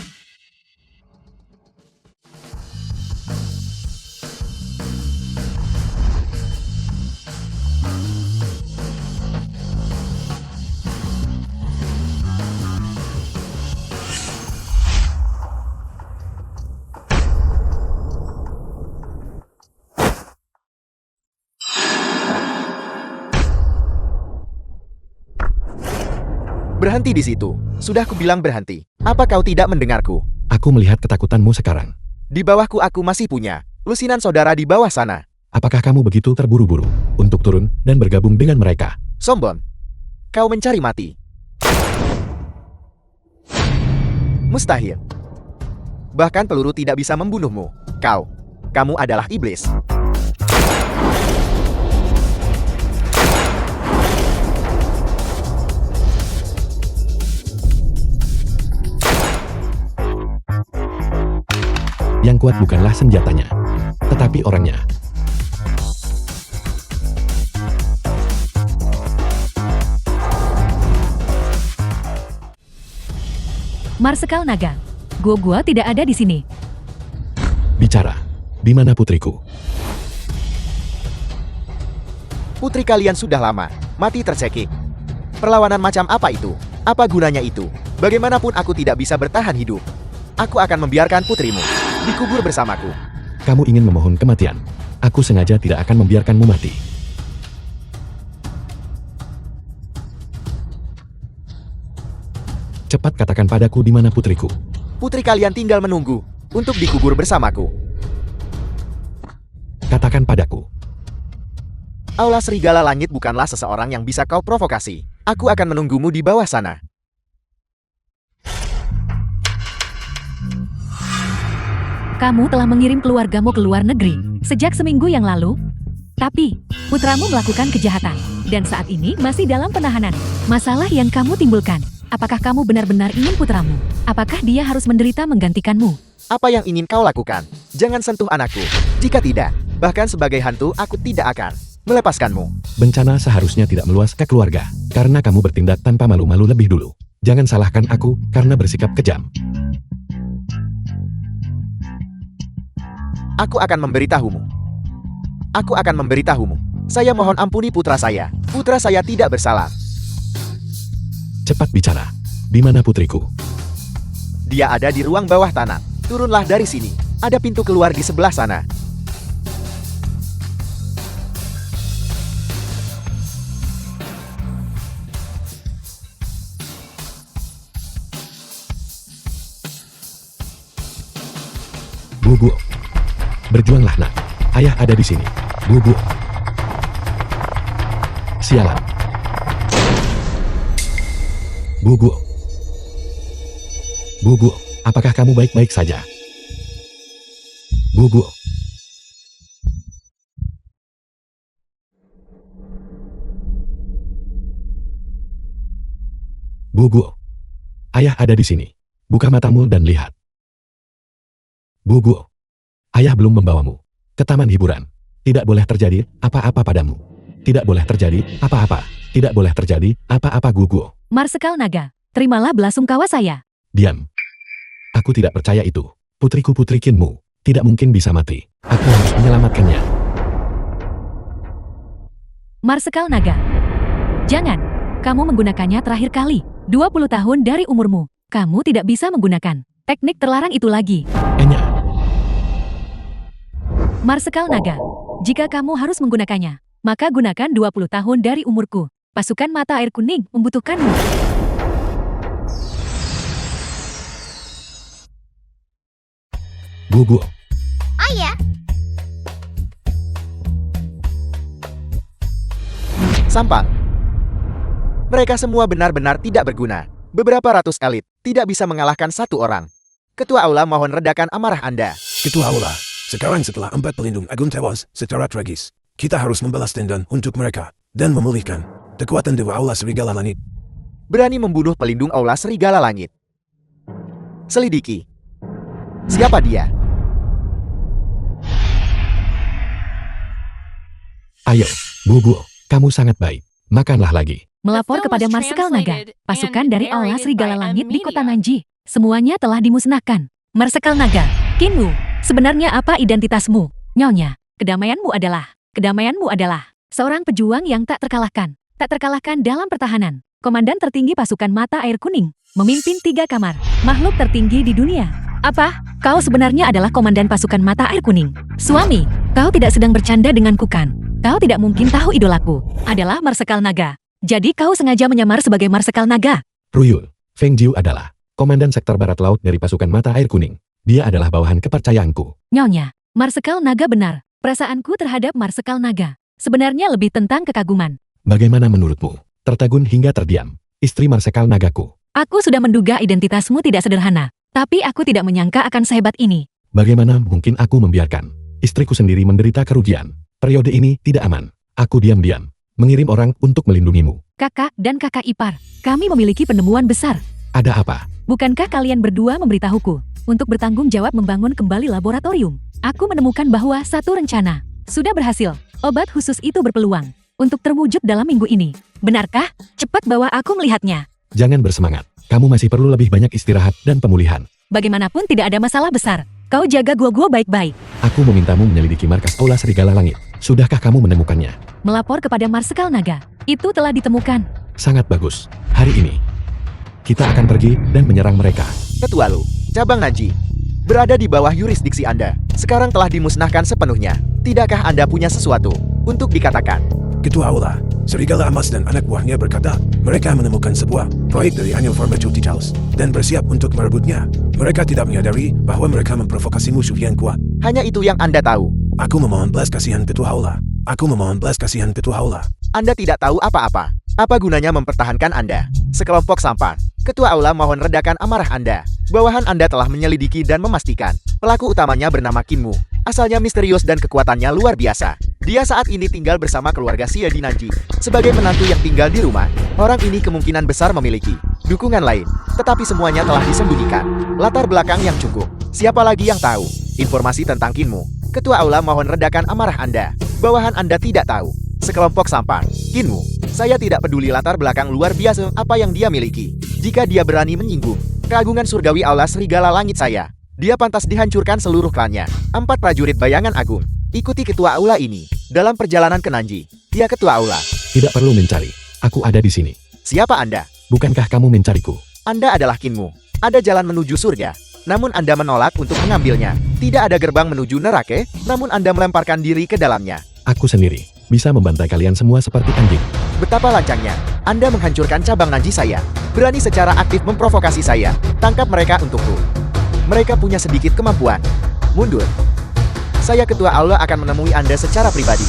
Berhenti di situ. Sudah kubilang berhenti. Apa kau tidak mendengarku? Aku melihat ketakutanmu sekarang. Di bawahku aku masih punya lusinan saudara di bawah sana. Apakah kamu begitu terburu-buru untuk turun dan bergabung dengan mereka? Sombong. Kau mencari mati. Mustahil. Bahkan peluru tidak bisa membunuhmu. Kamu adalah iblis. Yang kuat bukanlah senjatanya, tetapi orangnya. Marsekal Naga, Guo tidak ada di sini. Bicara, di mana putriku? Putri kalian sudah lama mati tercekik. Perlawanan macam apa itu? Apa gunanya itu? Bagaimanapun aku tidak bisa bertahan hidup. Aku akan membiarkan putrimu dikubur bersamaku. Kamu ingin memohon kematian. Aku sengaja tidak akan membiarkanmu mati. Cepat katakan padaku di mana putriku. Putri kalian tinggal menunggu untuk dikubur bersamaku. Katakan padaku. Aula Serigala Langit bukanlah seseorang yang bisa kau provokasi. Aku akan menunggumu di bawah sana. Kamu telah mengirim keluargamu ke luar negeri sejak seminggu yang lalu. Tapi, putramu melakukan kejahatan, dan saat ini masih dalam penahanan. Masalah yang kamu timbulkan, apakah kamu benar-benar ingin putramu? Apakah dia harus menderita menggantikanmu? Apa yang ingin kau lakukan? Jangan sentuh anakku. Jika tidak, bahkan sebagai hantu aku tidak akan melepaskanmu. Bencana seharusnya tidak meluas ke keluarga, karena kamu bertindak tanpa malu-malu lebih dulu. Jangan salahkan aku karena bersikap kejam. Aku akan memberitahumu. Aku akan memberitahumu. Saya mohon ampuni putra saya. Putra saya tidak bersalah. Cepat bicara. Di mana putriku? Dia ada di ruang bawah tanah. Turunlah dari sini. Ada pintu keluar di sebelah sana. Bubu. Berjuanglah nak. Ayah ada di sini. Bubu. Sialan. Bubu. Bubu, apakah kamu baik-baik saja? Bubu. Bubu. Ayah ada di sini. Buka matamu dan lihat. Bubu. Ayah belum membawamu ke taman hiburan. Tidak boleh terjadi apa-apa padamu. Tidak boleh terjadi apa-apa. Tidak boleh terjadi apa-apa Gugu. Marsekal Naga, terimalah belasungkawa saya. Diam. Aku tidak percaya itu. Putriku putri Kinmu tidak mungkin bisa mati. Aku harus menyelamatkannya. Marsekal Naga. Jangan. Kamu menggunakannya terakhir kali. 20 tahun dari umurmu. Kamu tidak bisa menggunakan teknik terlarang itu lagi. Enya. Marsekal Naga. Jika kamu harus menggunakannya, maka gunakan 20 tahun dari umurku. Pasukan mata air kuning membutuhkanmu. Gugu. Ayah, Sampang. Mereka semua benar-benar tidak berguna. Beberapa ratus elit tidak bisa mengalahkan satu orang. Ketua Aula mohon redakan amarah Anda. Ketua Aula, sekarang setelah 4 pelindung agung tewas secara tragis, kita harus membalas dendam untuk mereka dan memulihkan kekuatan Dewa Aula Serigala Langit. Berani membunuh pelindung Aula Serigala Langit. Selidiki. Siapa dia? Ayo, Gugu, kamu sangat baik. Makanlah lagi. Melapor kepada Marsekal Naga, pasukan dari Aula Serigala Langit di kota Nanji. Semuanya telah dimusnahkan. Marsekal Naga, Kinmu, sebenarnya apa identitasmu? Nyonya, kedamaianmu adalah seorang pejuang yang tak terkalahkan. Tak terkalahkan dalam pertahanan. Komandan tertinggi pasukan mata air kuning, memimpin 3 kamar, makhluk tertinggi di dunia. Apa? Kau sebenarnya adalah komandan pasukan mata air kuning. Suami, kau tidak sedang bercanda denganku kan? Kau tidak mungkin tahu idolaku adalah Marsekal Naga. Jadi kau sengaja menyamar sebagai Marsekal Naga. Ruyul, Feng Jiu adalah komandan sektor barat laut dari pasukan mata air kuning. Dia adalah bawahan kepercayaanku. Nyonya, Marsekal Naga benar. Perasaanku terhadap Marsekal Naga sebenarnya lebih tentang kekaguman. Bagaimana menurutmu? Tertegun hingga terdiam. Istri Marsekal Nagaku. Aku sudah menduga identitasmu tidak sederhana, tapi aku tidak menyangka akan sehebat ini. Bagaimana mungkin aku membiarkan istriku sendiri menderita kerugian? Periode ini tidak aman. Aku diam-diam mengirim orang untuk melindungimu. Kakak dan kakak ipar, kami memiliki penemuan besar. Ada apa? Bukankah kalian berdua memberitahuku untuk bertanggung jawab membangun kembali laboratorium? Aku menemukan bahwa satu rencana sudah berhasil. Obat khusus itu berpeluang untuk terwujud dalam minggu ini. Benarkah? Cepat bawa aku melihatnya. Jangan bersemangat. Kamu masih perlu lebih banyak istirahat dan pemulihan. Bagaimanapun tidak ada masalah besar. Kau jaga gua baik-baik. Aku memintamu menyelidiki markas Aula Serigala Langit. Sudahkah kamu menemukannya? Melapor kepada Marsekal Naga. Itu telah ditemukan. Sangat bagus. Hari ini, kita akan pergi dan menyerang mereka. Ketua Lu, cabang Nanji. Berada di bawah yurisdiksi Anda. Sekarang telah dimusnahkan sepenuhnya. Tidakkah Anda punya sesuatu untuk dikatakan? Ketua Aula, Serigala Emas dan anak buahnya berkata, mereka menemukan sebuah proyek dari Anil Pharmaceuticals dan bersiap untuk merebutnya. Mereka tidak menyadari bahwa mereka memprovokasi musuh yang kuat. Hanya itu yang Anda tahu. Aku memohon belas kasihan Ketua Aula. Aku memohon belas kasihan Ketua Aula. Anda tidak tahu apa-apa. Apa gunanya mempertahankan Anda? Sekelompok sampah. Ketua Aula mohon redakan amarah Anda. Bawahan Anda telah menyelidiki dan memastikan pelaku utamanya bernama Kinmu. Asalnya misterius dan kekuatannya luar biasa. Dia saat ini tinggal bersama keluarga Xie di Nanji. Sebagai menantu yang tinggal di rumah, orang ini kemungkinan besar memiliki dukungan lain. Tetapi semuanya telah disembunyikan. Latar belakang yang cukup. Siapa lagi yang tahu informasi tentang Kinmu? Ketua Aula mohon redakan amarah Anda. Bawahan Anda tidak tahu. Sekelompok sampah. Kinmu, saya tidak peduli latar belakang luar biasa apa yang dia miliki. Jika dia berani menyinggung keagungan surgawi Aula Serigala Langit saya, dia pantas dihancurkan seluruh klannya. 4 prajurit bayangan agung. Ikuti ketua aula ini dalam perjalanan ke Nanji. Ya ketua aula. Tidak perlu mencari. Aku ada di sini. Siapa Anda? Bukankah kamu mencariku? Anda adalah Kinmu. Ada jalan menuju surga. Namun Anda menolak untuk mengambilnya. Tidak ada gerbang menuju neraka, namun Anda melemparkan diri ke dalamnya. Aku sendiri bisa membantai kalian semua seperti anjing. Betapa lancangnya. Anda menghancurkan cabang Nanji saya. Berani secara aktif memprovokasi saya. Tangkap mereka untukku. Mereka punya sedikit kemampuan. Mundur. Saya ketua aula akan menemui Anda secara pribadi.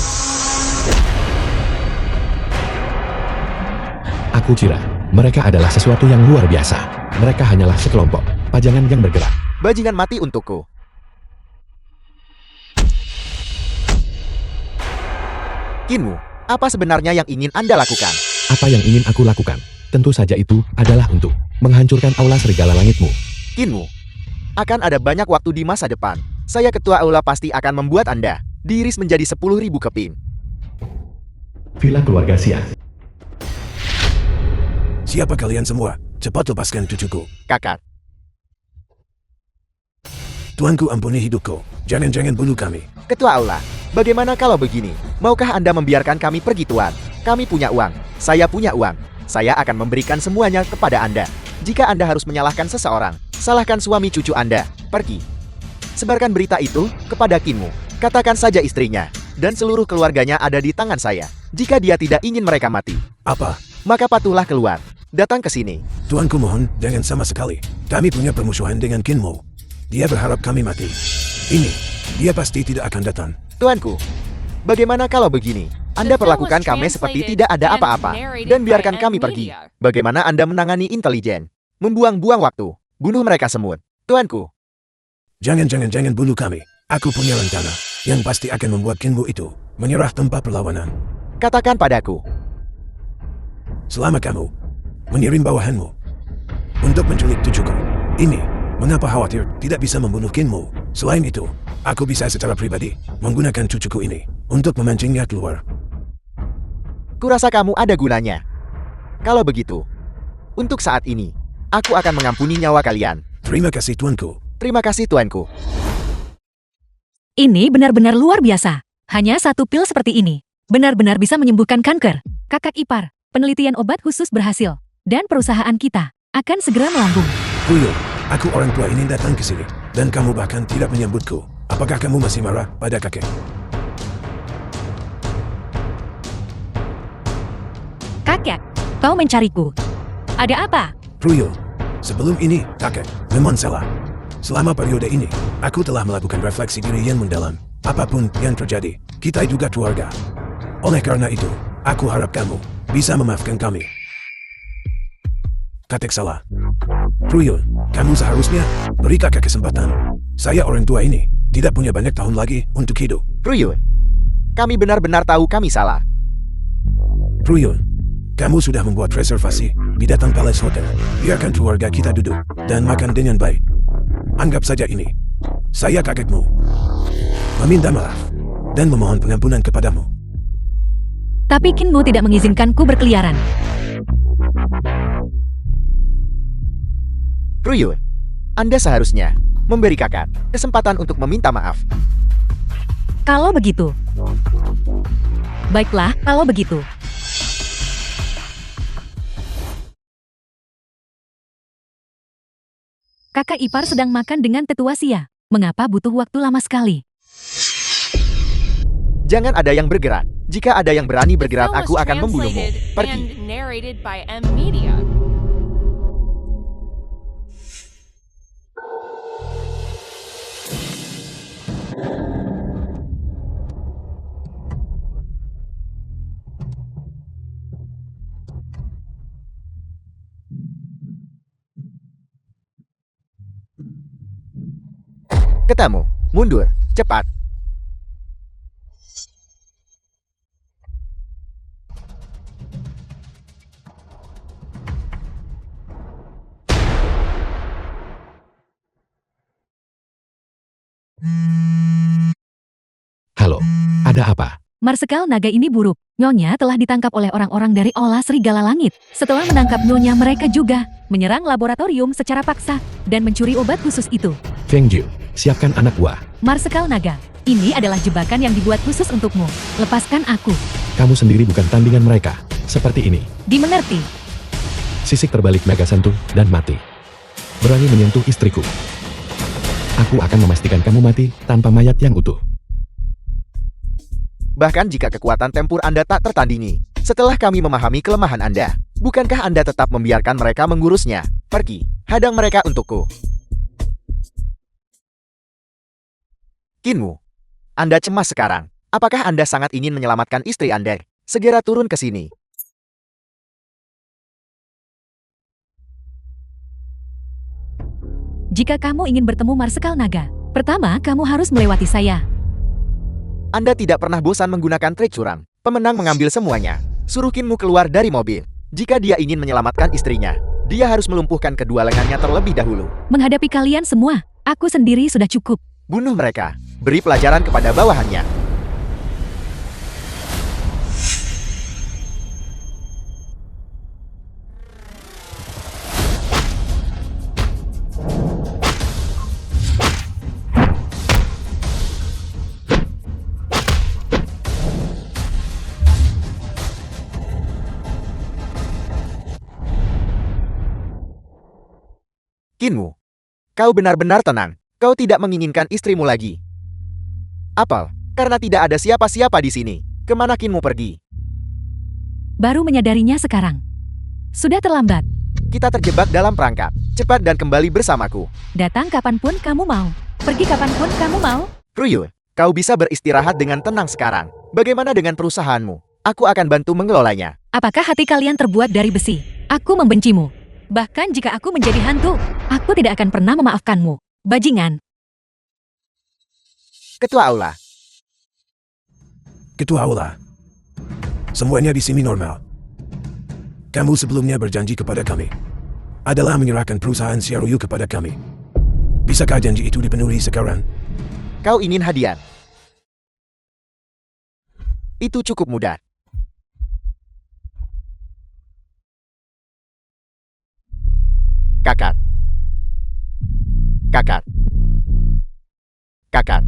Aku kira mereka adalah sesuatu yang luar biasa. Mereka hanyalah sekelompok pajangan yang bergerak. Bajingan mati untukku. Kinmu, apa sebenarnya yang ingin Anda lakukan? Apa yang ingin aku lakukan? Tentu saja itu adalah untuk menghancurkan aula serigala langitmu. Kinmu, akan ada banyak waktu di masa depan. Saya ketua aula pasti akan membuat Anda diiris menjadi 10.000 keping. Villa keluarga Xia. Siapa kalian semua? Cepat lepaskan cucuku. Kakak, Tuanku ampuni hidupku. Jangan-jangan bunuh kami. ketua aula, bagaimana kalau begini? Maukah Anda membiarkan kami pergi tuan? Kami punya uang. Saya punya uang. Saya akan memberikan semuanya kepada Anda. Jika Anda harus menyalahkan seseorang, salahkan suami cucu Anda. Pergi. Sebarkan berita itu kepada Kinmu. Katakan saja istrinya dan seluruh keluarganya ada di tangan saya. Jika dia tidak ingin mereka mati, Apa? maka patuhlah keluar. Datang ke sini. Tuanku mohon, jangan sama sekali. Kami punya permusuhan dengan Kinmu. Dia berharap kami mati. Ini, dia pasti tidak akan datang. Tuanku, bagaimana kalau begini? Anda perlakukan kami seperti tidak ada apa-apa dan biarkan kami pergi. Bagaimana Anda menangani intelijen? Membuang-buang waktu. Bunuh mereka semua. Tuanku, Jangan bunuh kami. Aku punya rencana yang pasti akan membuat Kinmu itu menyerah tanpa perlawanan. katakan padaku. Selama kamu mengirim bawahanmu untuk menculik cucuku, ini mengapa khawatir tidak bisa membunuh Kinmu? Selain itu, aku bisa secara pribadi menggunakan cucuku ini untuk memancingnya keluar. Kurasa kamu ada gunanya. Kalau begitu, untuk saat ini, aku akan mengampuni nyawa kalian. Terima kasih tuanku. Terima kasih tuanku. Ini benar-benar luar biasa. Hanya 1 pil seperti ini benar-benar bisa menyembuhkan kanker. Kakak ipar, penelitian obat khusus berhasil. Dan perusahaan kita akan segera melambung. Tuyul, aku orang tua ini datang ke sini, dan kamu bahkan tidak menyambutku. Apakah kamu masih marah pada kakek? Kakek, kau mencariku. Ada apa? Tuyul, sebelum ini, kakek, memang salah. Selama periode ini, aku telah melakukan refleksi diri yang mendalam. Apapun yang terjadi, kita juga keluarga. Oleh karena itu, aku harap kamu bisa memaafkan kami. Kakek salah. Tuyul, kamu seharusnya beri kakek kesempatan. Saya orang tua ini tidak punya banyak tahun lagi untuk hidup. Ruyun, kami benar-benar tahu kami salah. Tuyul, kamu sudah membuat reservasi di Datang Palace Hotel. Biarkan keluarga kita duduk dan makan dengan baik. Anggap saja ini. Saya kakekmu. Meminta maaf dan memohon pengampunan kepadamu. Tapi Kinmu tidak mengizinkanku berkeliaran. Ruyun, Anda seharusnya memberi kakak kesempatan untuk meminta maaf. Kalau begitu. Baiklah, kalau begitu. Kakak ipar sedang makan dengan tetua Xia. Mengapa butuh waktu lama sekali? Jangan ada yang bergerak. Jika ada yang berani bergerak, Film was aku akan membunuhmu. translated Pergi. and narrated by M Media. Ketemu. Mundur. Cepat. Halo, ada apa? Marsekal naga ini buruk. Nyonya telah ditangkap oleh orang-orang dari Olah Serigala Langit. Setelah menangkap Nyonya, mereka juga menyerang laboratorium secara paksa dan mencuri obat khusus itu. Feng Jiu, siapkan anak buah. Marsekal naga, ini adalah jebakan yang dibuat khusus untukmu. Lepaskan aku. Kamu sendiri bukan tandingan mereka. Seperti ini. Dimengerti? Sisik terbalik naga sentuh dan mati. Berani menyentuh istriku. Aku akan memastikan kamu mati tanpa mayat yang utuh. Bahkan jika kekuatan tempur Anda tak tertandingi, setelah kami memahami kelemahan Anda, bukankah Anda tetap membiarkan mereka mengurusnya? Pergi, hadang mereka untukku. Kinmu, Anda cemas sekarang. Apakah Anda sangat ingin menyelamatkan istri Anda? Segera turun ke sini. Jika kamu ingin bertemu Marsekal naga, pertama kamu harus melewati saya. Anda tidak pernah bosan menggunakan trik curang. Pemenang mengambil semuanya. Suruh Kinmu keluar dari mobil. Jika dia ingin menyelamatkan istrinya, dia harus melumpuhkan kedua lengannya terlebih dahulu. Menghadapi kalian semua, aku sendiri sudah cukup. Bunuh mereka. Beri pelajaran kepada bawahannya. Kinmu, kau benar-benar tenang. Kau tidak menginginkan istrimu lagi. Apel, karena tidak ada siapa-siapa di sini. Kemana Kinmu pergi? Baru menyadarinya sekarang. Sudah terlambat. Kita terjebak dalam perangkap. Cepat dan kembali bersamaku. Datang kapanpun kamu mau. Pergi kapanpun kamu mau. Ruyul, kau bisa beristirahat dengan tenang sekarang. Bagaimana dengan perusahaanmu? Aku akan bantu mengelolanya. Apakah hati kalian terbuat dari besi? Aku membencimu. Bahkan jika aku menjadi hantu, aku tidak akan pernah memaafkanmu. Bajingan. Ketua Aula. Ketua Aula. Semuanya di sini normal. Kamu sebelumnya berjanji kepada kami adalah menyerahkan perusahaan Xiaoyu kepada kami. Bisakah janji itu dipenuhi sekarang? Kau ingin hadiah? Itu cukup mudah. Kakak. Kakak. Kakak.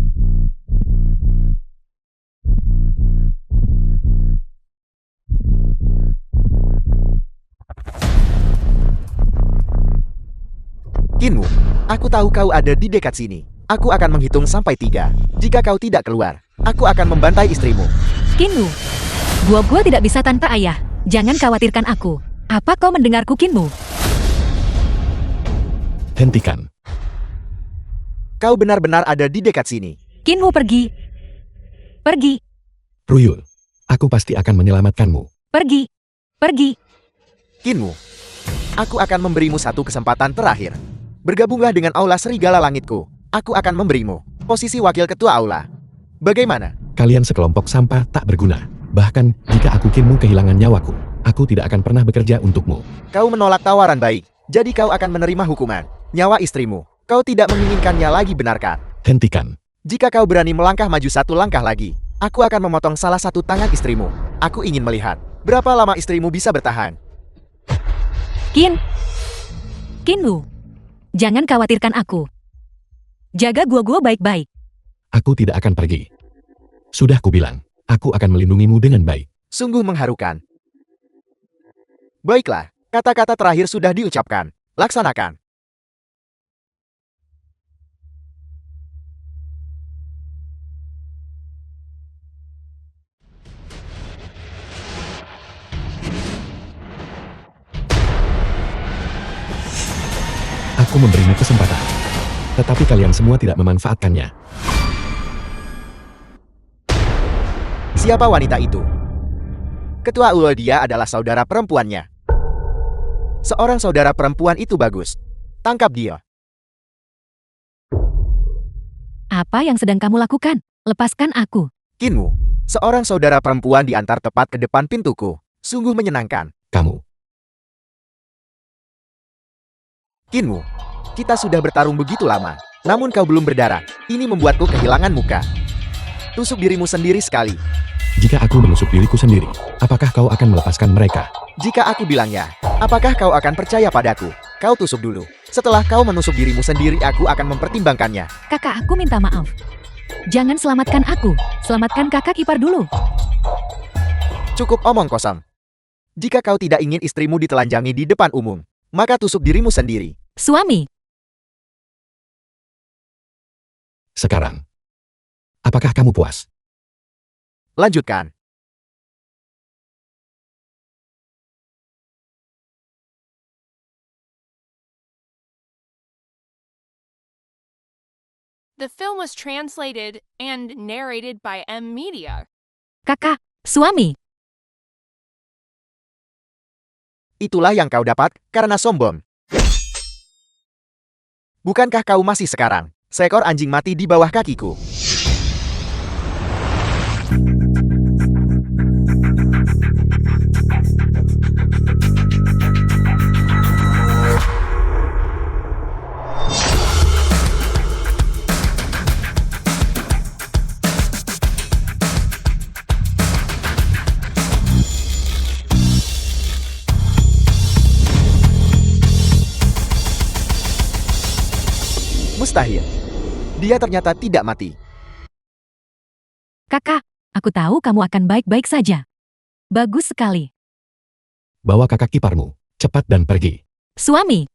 Kinmu, aku tahu kau ada di dekat sini. Aku akan menghitung sampai 3. Jika kau tidak keluar, aku akan membantai istrimu. Kinmu, gua tidak bisa tanpa ayah. Jangan khawatirkan aku. Apa kau mendengarku, Kinmu? Hentikan. Kau benar-benar ada di dekat sini. Kinmu pergi. Pergi. Ruyul, aku pasti akan menyelamatkanmu. Pergi. Pergi. Kinmu, aku akan memberimu satu kesempatan terakhir. Bergabunglah dengan Aula Serigala Langitku. Aku akan memberimu posisi wakil ketua Aula. Bagaimana? Kalian sekelompok sampah tak berguna. Bahkan jika aku Kinmu kehilangan nyawaku, aku tidak akan pernah bekerja untukmu. Kau menolak tawaran baik, jadi kau akan menerima hukuman. Nyawa istrimu, kau tidak menginginkannya lagi, benarkah? Hentikan. Jika kau berani melangkah maju satu langkah lagi, aku akan memotong salah satu tangan istrimu. Aku ingin melihat berapa lama istrimu bisa bertahan. Kinmu, jangan khawatirkan aku. Jaga gua baik-baik. Aku tidak akan pergi. Sudah kubilang, aku akan melindungimu dengan baik. Sungguh mengharukan. Baiklah, kata-kata terakhir sudah diucapkan. Laksanakan. Aku memberimu kesempatan. Tetapi kalian semua tidak memanfaatkannya. Siapa wanita itu? Ketua Aula, dia adalah saudara perempuannya. Seorang saudara perempuan itu bagus. Tangkap dia. Apa yang sedang kamu lakukan? Lepaskan aku. Kinmu, seorang saudara perempuan diantar tepat ke depan pintuku. Sungguh menyenangkan. Kamu. Kinmu, kita sudah bertarung begitu lama. Namun kau belum berdarah. Ini membuatku kehilangan muka. Tusuk dirimu sendiri sekali. Jika aku menusuk diriku sendiri, apakah kau akan melepaskan mereka? Jika aku bilang ya, apakah kau akan percaya padaku? Kau tusuk dulu. Setelah kau menusuk dirimu sendiri, aku akan mempertimbangkannya. Kakak, aku minta maaf. Jangan selamatkan aku. Selamatkan kakak ipar dulu. Cukup omong kosong. Jika kau tidak ingin istrimu ditelanjangi di depan umum, maka tusuk dirimu sendiri. Suami, Sekarang. Apakah kamu puas? Lanjutkan. The film was translated and narrated by M Media. kakak, suami. Itulah yang kau dapat karena sombong. Bukankah kau masih sekarang seekor anjing mati di bawah kakiku? Mustahil. Dia ternyata tidak mati. Kakak, aku tahu kamu akan baik-baik saja. Bagus sekali. Bawa kakak iparmu. Cepat dan pergi. Suami,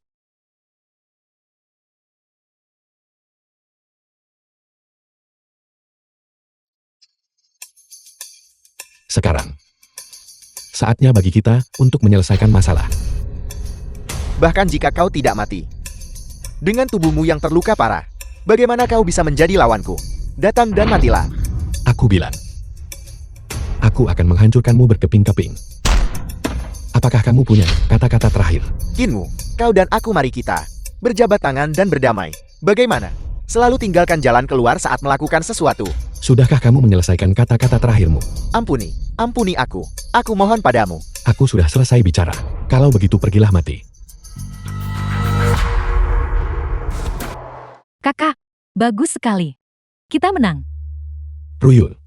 Sekarang. Saatnya bagi kita untuk menyelesaikan masalah. Bahkan jika kau tidak mati. Dengan tubuhmu yang terluka parah, bagaimana kau bisa menjadi lawanku? Datang dan matilah. Aku bilang. Aku akan menghancurkanmu berkeping-keping. Apakah kamu punya kata-kata terakhir? Kinmu, kau dan aku mari kita berjabat tangan dan berdamai. Bagaimana? Selalu tinggalkan jalan keluar saat melakukan sesuatu. Sudahkah kamu menyelesaikan kata-kata terakhirmu? Ampuni, ampuni aku. Aku mohon padamu. Aku sudah selesai bicara. Kalau begitu pergilah mati. kakak, bagus sekali. Kita menang. Ruyul.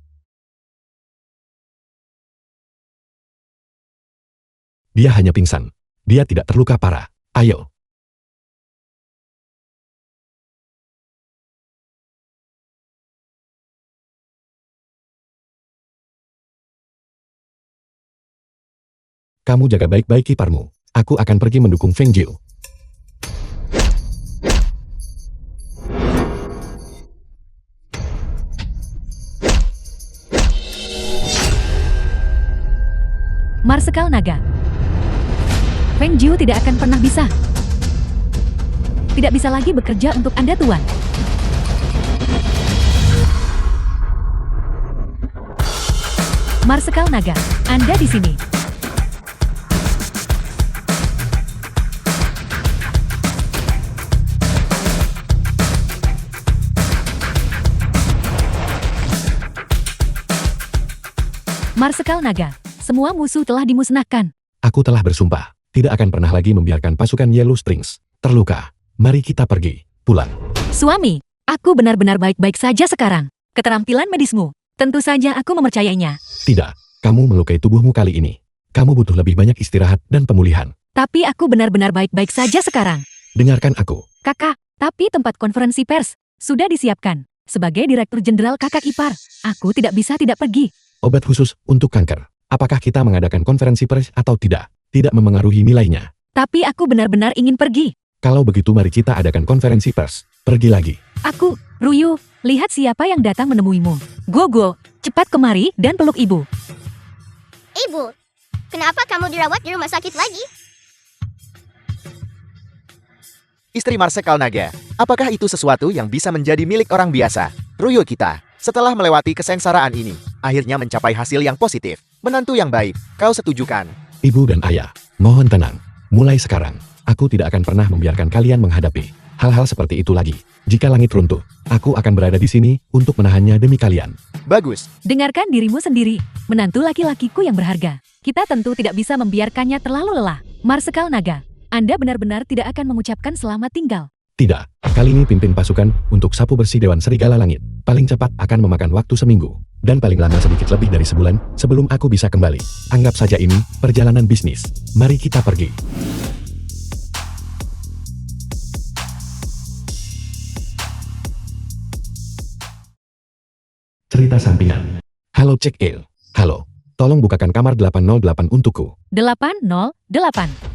Dia hanya pingsan. Dia tidak terluka parah. Ayo. Kamu jaga baik-baik kiparmu. Aku akan pergi mendukung Feng Jiu. Marsekal Naga. Feng Jiu tidak akan pernah bisa. Tidak bisa lagi bekerja untuk Anda, Tuan. Marsekal Naga, Anda di sini. Marsekal Naga, semua musuh telah dimusnahkan. Aku telah bersumpah. Tidak akan pernah lagi membiarkan pasukan Yellow Springs terluka. Mari kita pergi. Pulang. Suami, aku benar-benar baik-baik saja sekarang. Keterampilan medismu, tentu saja aku mempercayainya. Tidak. Kamu melukai tubuhmu kali ini. Kamu butuh lebih banyak istirahat dan pemulihan. Tapi aku benar-benar baik-baik saja sekarang. Dengarkan aku. Kakak, tapi tempat konferensi pers sudah disiapkan. Sebagai Direktur Jenderal kakak ipar, aku tidak bisa tidak pergi. Obat khusus untuk kanker. Apakah kita mengadakan konferensi pers atau tidak? Tidak memengaruhi nilainya. Tapi aku benar-benar ingin pergi. Kalau begitu mari kita adakan konferensi pers. Pergi lagi. Aku, Ruyu, lihat siapa yang datang menemuimu. Go, cepat kemari dan peluk ibu. Ibu, kenapa kamu dirawat di rumah sakit lagi? Istri Marsekal Naga, apakah itu sesuatu yang bisa menjadi milik orang biasa? Ruyo kita, setelah melewati kesengsaraan ini, akhirnya mencapai hasil yang positif. Menantu yang baik, kau setuju kan? Ibu dan ayah, mohon tenang. Mulai sekarang, aku tidak akan pernah membiarkan kalian menghadapi hal-hal seperti itu lagi. Jika langit runtuh, aku akan berada di sini untuk menahannya demi kalian. Bagus. Dengarkan dirimu sendiri, menantu laki-lakiku yang berharga. Kita tentu tidak bisa membiarkannya terlalu lelah. Marsekal Naga, Anda benar-benar tidak akan mengucapkan selamat tinggal. Tidak, kali ini pimpin pasukan untuk sapu bersih Dewan Serigala Langit. Paling cepat akan memakan waktu seminggu, dan paling lama sedikit lebih dari sebulan sebelum aku bisa kembali. Anggap saja ini perjalanan bisnis. Mari kita pergi. Cerita sampingan. Halo Cek Il. Halo. Tolong bukakan kamar 808 untukku. 808.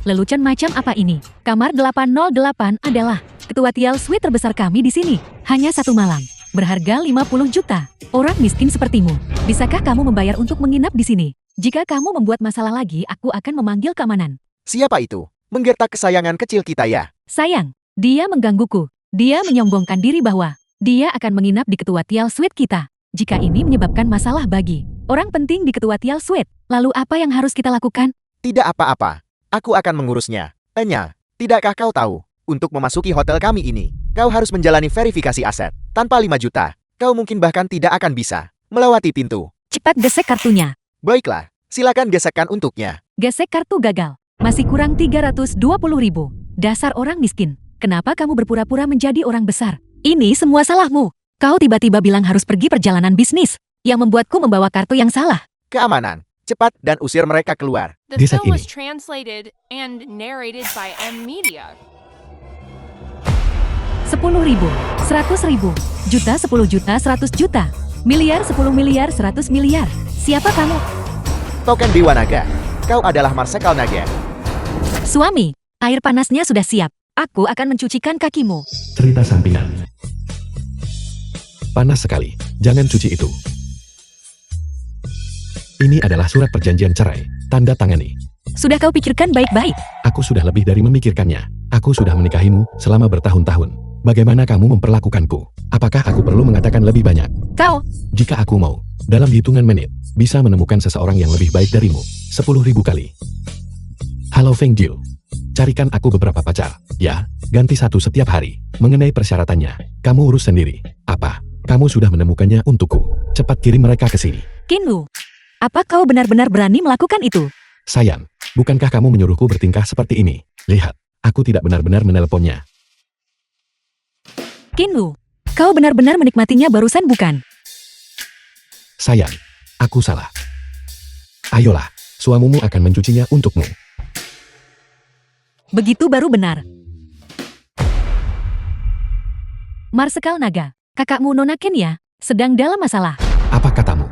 Lelucon macam apa ini? Kamar 808 adalah ketua Tial Suite terbesar kami di sini. Hanya satu malam. Berharga 50 juta. Orang miskin sepertimu. Bisakah kamu membayar untuk menginap di sini? Jika kamu membuat masalah lagi, aku akan memanggil keamanan. Siapa itu? Menggertak kesayangan kecil kita ya? Sayang, dia menggangguku. Dia menyombongkan diri bahwa dia akan menginap di ketua Tial Suite kita. Jika ini menyebabkan masalah bagi orang penting di ketua Tial Suite, lalu apa yang harus kita lakukan? Tidak apa-apa. Aku akan mengurusnya. Enya, tidakkah kau tahu? Untuk memasuki hotel kami ini, kau harus menjalani verifikasi aset. Tanpa 5 juta, kau mungkin bahkan tidak akan bisa melewati pintu. Cepat gesek kartunya. Baiklah, silakan gesekkan untuknya. Gesek kartu gagal. Masih kurang 320 ribu. Dasar orang miskin. Kenapa kamu berpura-pura menjadi orang besar? Ini semua salahmu. Kau tiba-tiba bilang harus pergi perjalanan bisnis, yang membuatku membawa kartu yang salah. Keamanan, cepat dan usir mereka keluar. The Gesak film was ini. translated and narrated by M Media. 10 ribu, 100 ribu, juta 10 juta 100 juta, miliar 10 miliar 100 miliar. Siapa kamu? Token Dewa Naga, kau adalah Marsekal Naga. Suami, air panasnya sudah siap. Aku akan mencucikan kakimu. Cerita sampingan. Panas sekali, jangan cuci itu. Ini adalah surat perjanjian cerai, tanda tangani. Sudah kau pikirkan baik-baik. Aku sudah lebih dari memikirkannya. Aku sudah menikahimu selama bertahun-tahun. Bagaimana kamu memperlakukanku? Apakah aku perlu mengatakan lebih banyak? Kau, Jika aku mau, dalam hitungan menit, bisa menemukan seseorang yang lebih baik darimu. 10.000 kali. Halo Feng Jiu. Carikan aku beberapa pacar. Ya, ganti satu setiap hari. Mengenai persyaratannya, kamu urus sendiri. Apa? Kamu sudah menemukannya untukku. Cepat kirim mereka ke sini. Kinwu. Apa kau benar-benar berani melakukan itu? Sayang, bukankah kamu menyuruhku bertingkah seperti ini? Lihat, aku tidak benar-benar menelponnya. Kinwu. Kau benar-benar menikmatinya barusan bukan? Sayang, aku salah. Ayolah, suamimu akan mencucinya untukmu. Begitu baru benar. Marsekal Naga, kakakmu Nona Kenya, sedang dalam masalah. Apa katamu?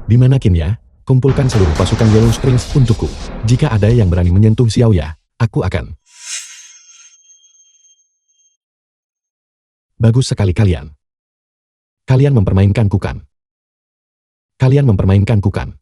Di mana Kenya? Kumpulkan seluruh pasukan Yellow Springs untukku. Jika ada yang berani menyentuh Xiaoya, aku akan. Bagus sekali kalian. Kalian mempermainkan Kukan. Kalian mempermainkan Kukan.